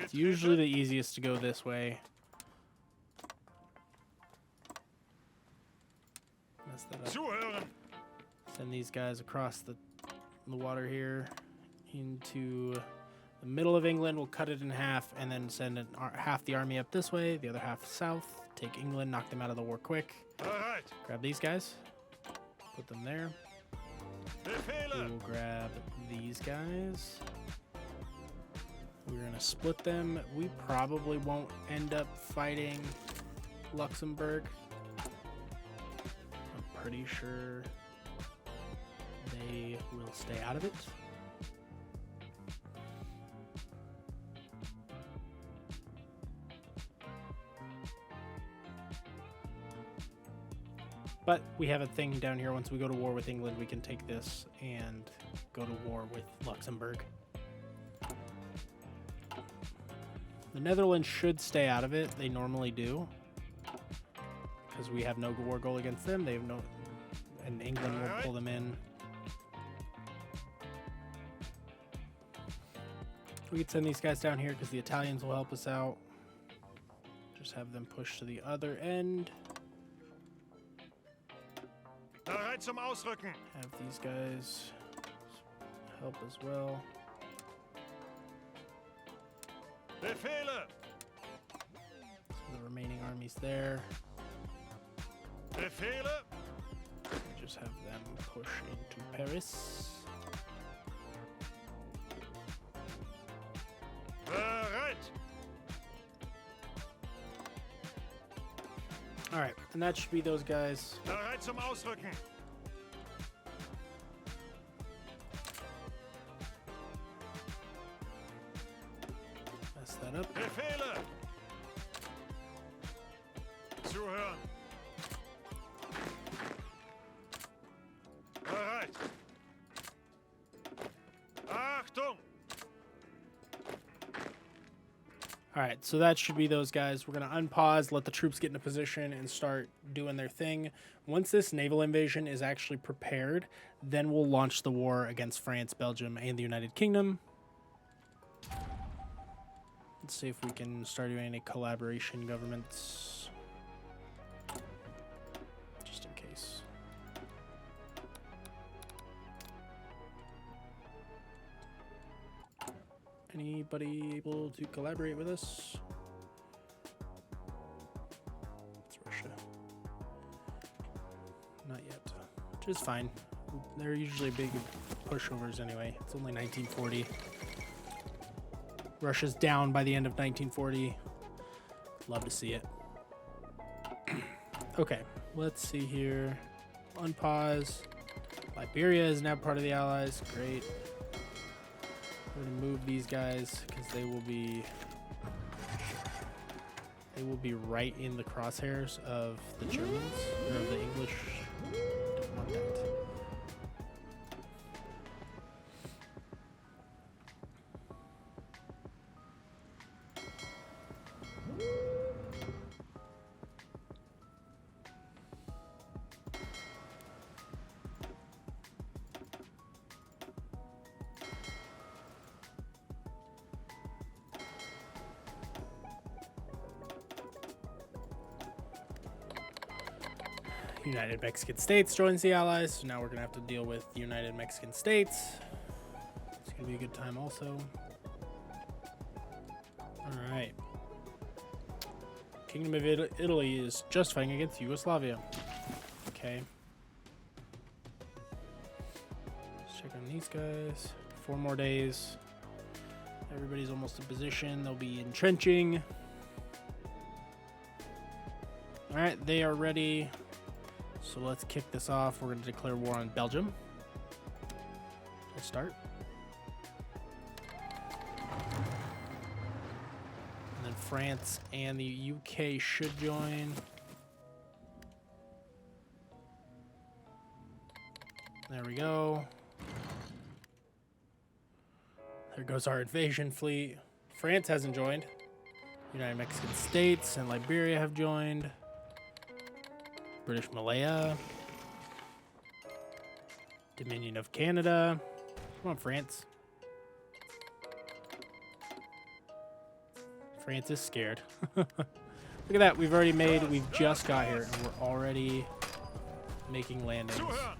[SPEAKER 1] It's usually the easiest to go this way. Mess that up.
[SPEAKER 2] Zuhören.
[SPEAKER 1] Send these guys across the water here into the middle of England. We'll cut it in half and then send half the army up this way, the other half south. Take England, knock them out of the war quick.
[SPEAKER 2] Bereit.
[SPEAKER 1] Grab these guys, put them there. We
[SPEAKER 2] Befehle.
[SPEAKER 1] will grab these guys. We're going to split them. We probably won't end up fighting Luxembourg. I'm pretty sure they will stay out of it. But we have a thing down here. Once we go to war with England, we can take this and go to war with Luxembourg. The Netherlands should stay out of it. They normally do, because we have no war goal against them. They have no, and England will pull them in. We could send these guys down here because the Italians will help us out. Just have them push to the other end.
[SPEAKER 2] Bereit zum Ausrücken.
[SPEAKER 1] Have these guys help as well.
[SPEAKER 2] Befehle.
[SPEAKER 1] So the remaining armies there.
[SPEAKER 2] Befehle.
[SPEAKER 1] Just have them push into Paris.
[SPEAKER 2] Bereit.
[SPEAKER 1] All right, and that should be those guys.
[SPEAKER 2] Bereit zum Ausrücken.
[SPEAKER 1] Mess that up.
[SPEAKER 2] Befehle. Zuhören. Bereit. Achtung.
[SPEAKER 1] All right, so that should be those guys. We're going to unpause, let the troops get into position, and start doing their thing. Once this naval invasion is actually prepared, then we'll launch the war against France, Belgium, and the United Kingdom. Let's see if we can start doing any collaboration governments. Just in case. Anybody able to collaborate with us? It's Russia. Not yet. Which is fine. They're usually big pushovers anyway. It's only 1940. Russia's down by the end of 1940. Love to see it. Okay, let's see here. Unpause. Liberia is now part of the Allies. Great. We're gonna move these guys because they will be right in the crosshairs of the Germans or of the English. Don't want that. United Mexican States joins the Allies, so now we're gonna have to deal with the United Mexican States. It's gonna be a good time also. All right. Kingdom of Italy is just fighting against Yugoslavia. Okay. Let's check on these guys. 4 more days. Everybody's almost in position. They'll be entrenching. All right, they are ready. So let's kick this off. We're going to declare war on Belgium. Let's start. And then France and the UK should join. There we go. There goes our invasion fleet. France hasn't joined. United Mexican States and Liberia have joined. British Malaya. Dominion of Canada. Come on, France. France is scared. Look at that. We've just got here and we're already making landings.
[SPEAKER 2] Zuhören!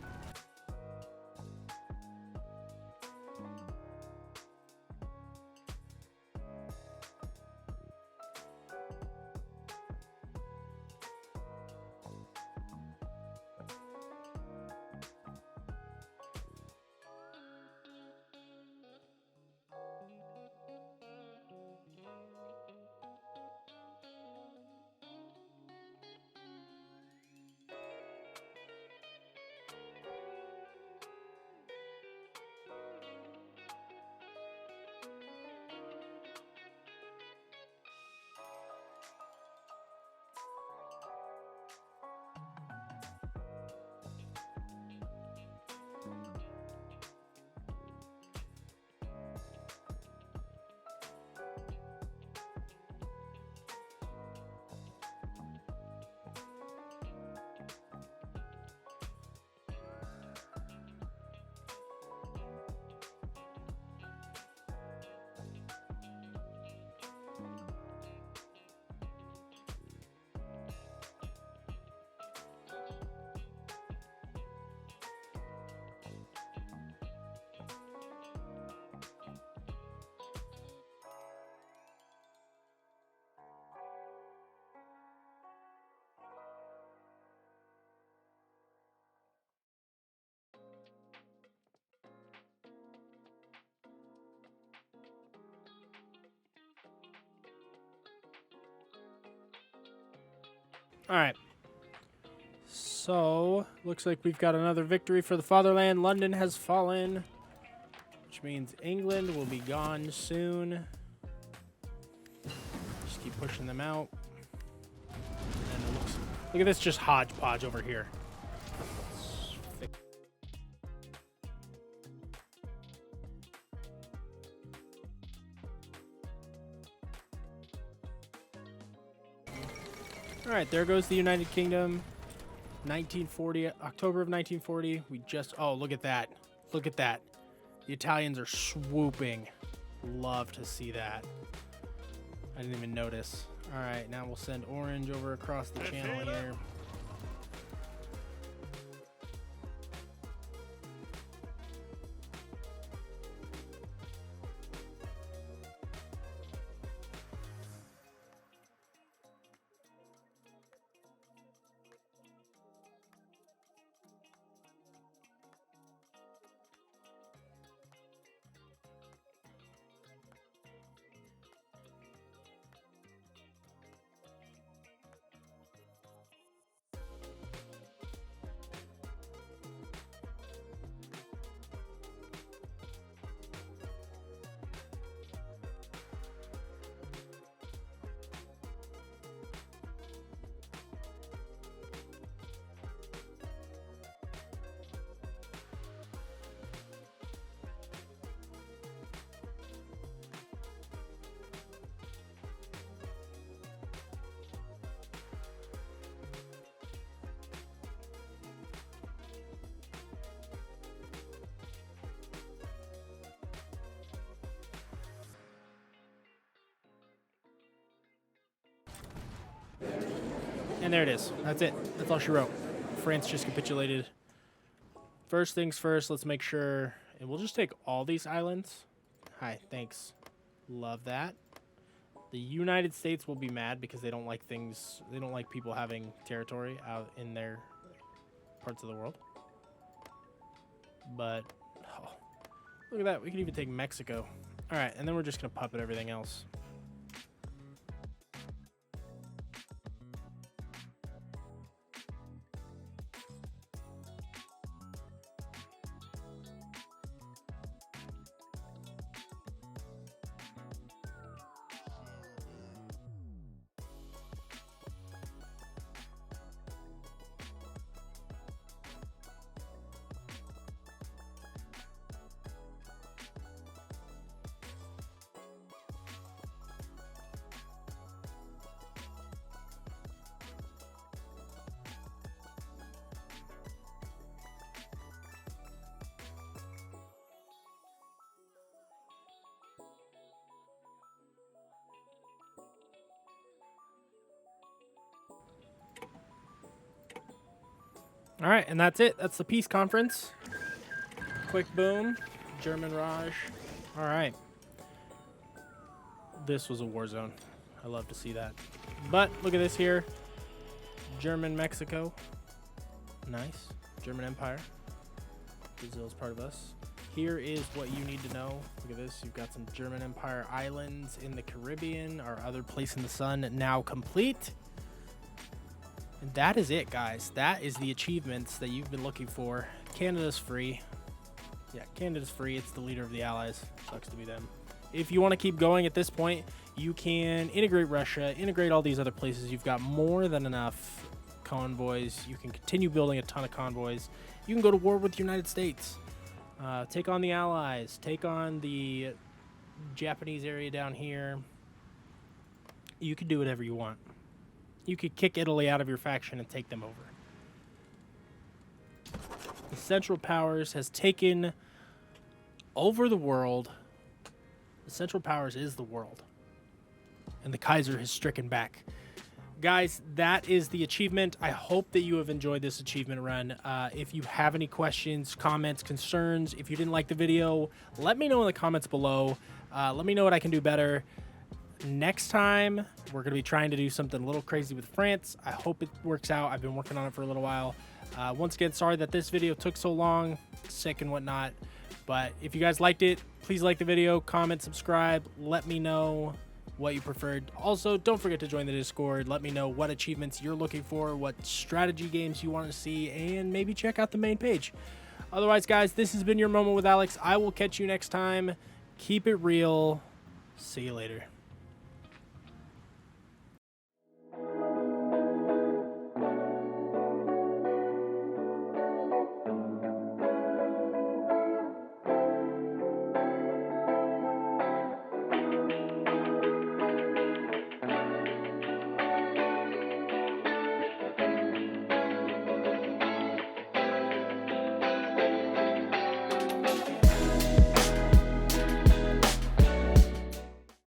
[SPEAKER 1] All right. So, looks like we've got another victory for the fatherland. London has fallen, which means England will be gone soon. Just keep pushing them out. And it looks, look at this just hodgepodge over here. All right, there goes the United Kingdom. 1940, October of 1940. We just, oh, look at that. Look at that. The Italians are swooping. Love to see that. I didn't even notice. All right, now we'll send Orange over across the channel here. And there it is. That's it. That's all she wrote. France just capitulated. First things first, let's make sure, and we'll just take all these islands. Hi, thanks. Love that. The United States will be mad because they don't like things. They don't like people having territory out in their parts of the world. But oh, look at that. We can even take Mexico. All right, and then we're just gonna puppet everything else. All right, and that's it. That's the peace conference. Quick boom. German Raj. All right. This was a war zone. I love to see that. But look at this here. German Mexico. Nice. German Empire. Brazil is part of us. Here is what you need to know. Look at this. You've got some German Empire islands in the Caribbean. Our other place in the sun now complete. And that is it, guys. That is the achievements that you've been looking for. Canada's free. Yeah, Canada's free. It's the leader of the Allies. Sucks to be them. If you want to keep going at this point, you can integrate Russia, integrate all these other places. You've got more than enough convoys. You can continue building a ton of convoys. You can go to war with the United States. Take on the Allies. Take on the Japanese area down here. You can do whatever you want. You could kick Italy out of your faction and take them over. The Central Powers has taken over the world. The Central Powers is the world. And the Kaiser has stricken back. Guys, that is the achievement. I hope that you have enjoyed this achievement run. If you have any questions, comments, concerns, if you didn't like the video, let me know in the comments below. Let me know what I can do better. Next time, we're going to be trying to do something a little crazy with France. I hope it works out. I've been working on it for a little while. Once again, sorry that this video took so long, sick and whatnot. But if you guys liked it, please like the video, comment, subscribe. Let me know what you preferred. Also, don't forget to join the Discord. Let me know what achievements you're looking for, what strategy games you want to see, and maybe check out the main page. Otherwise, guys, this has been your Moment with Alex. I will catch you next time. Keep it real. See you later.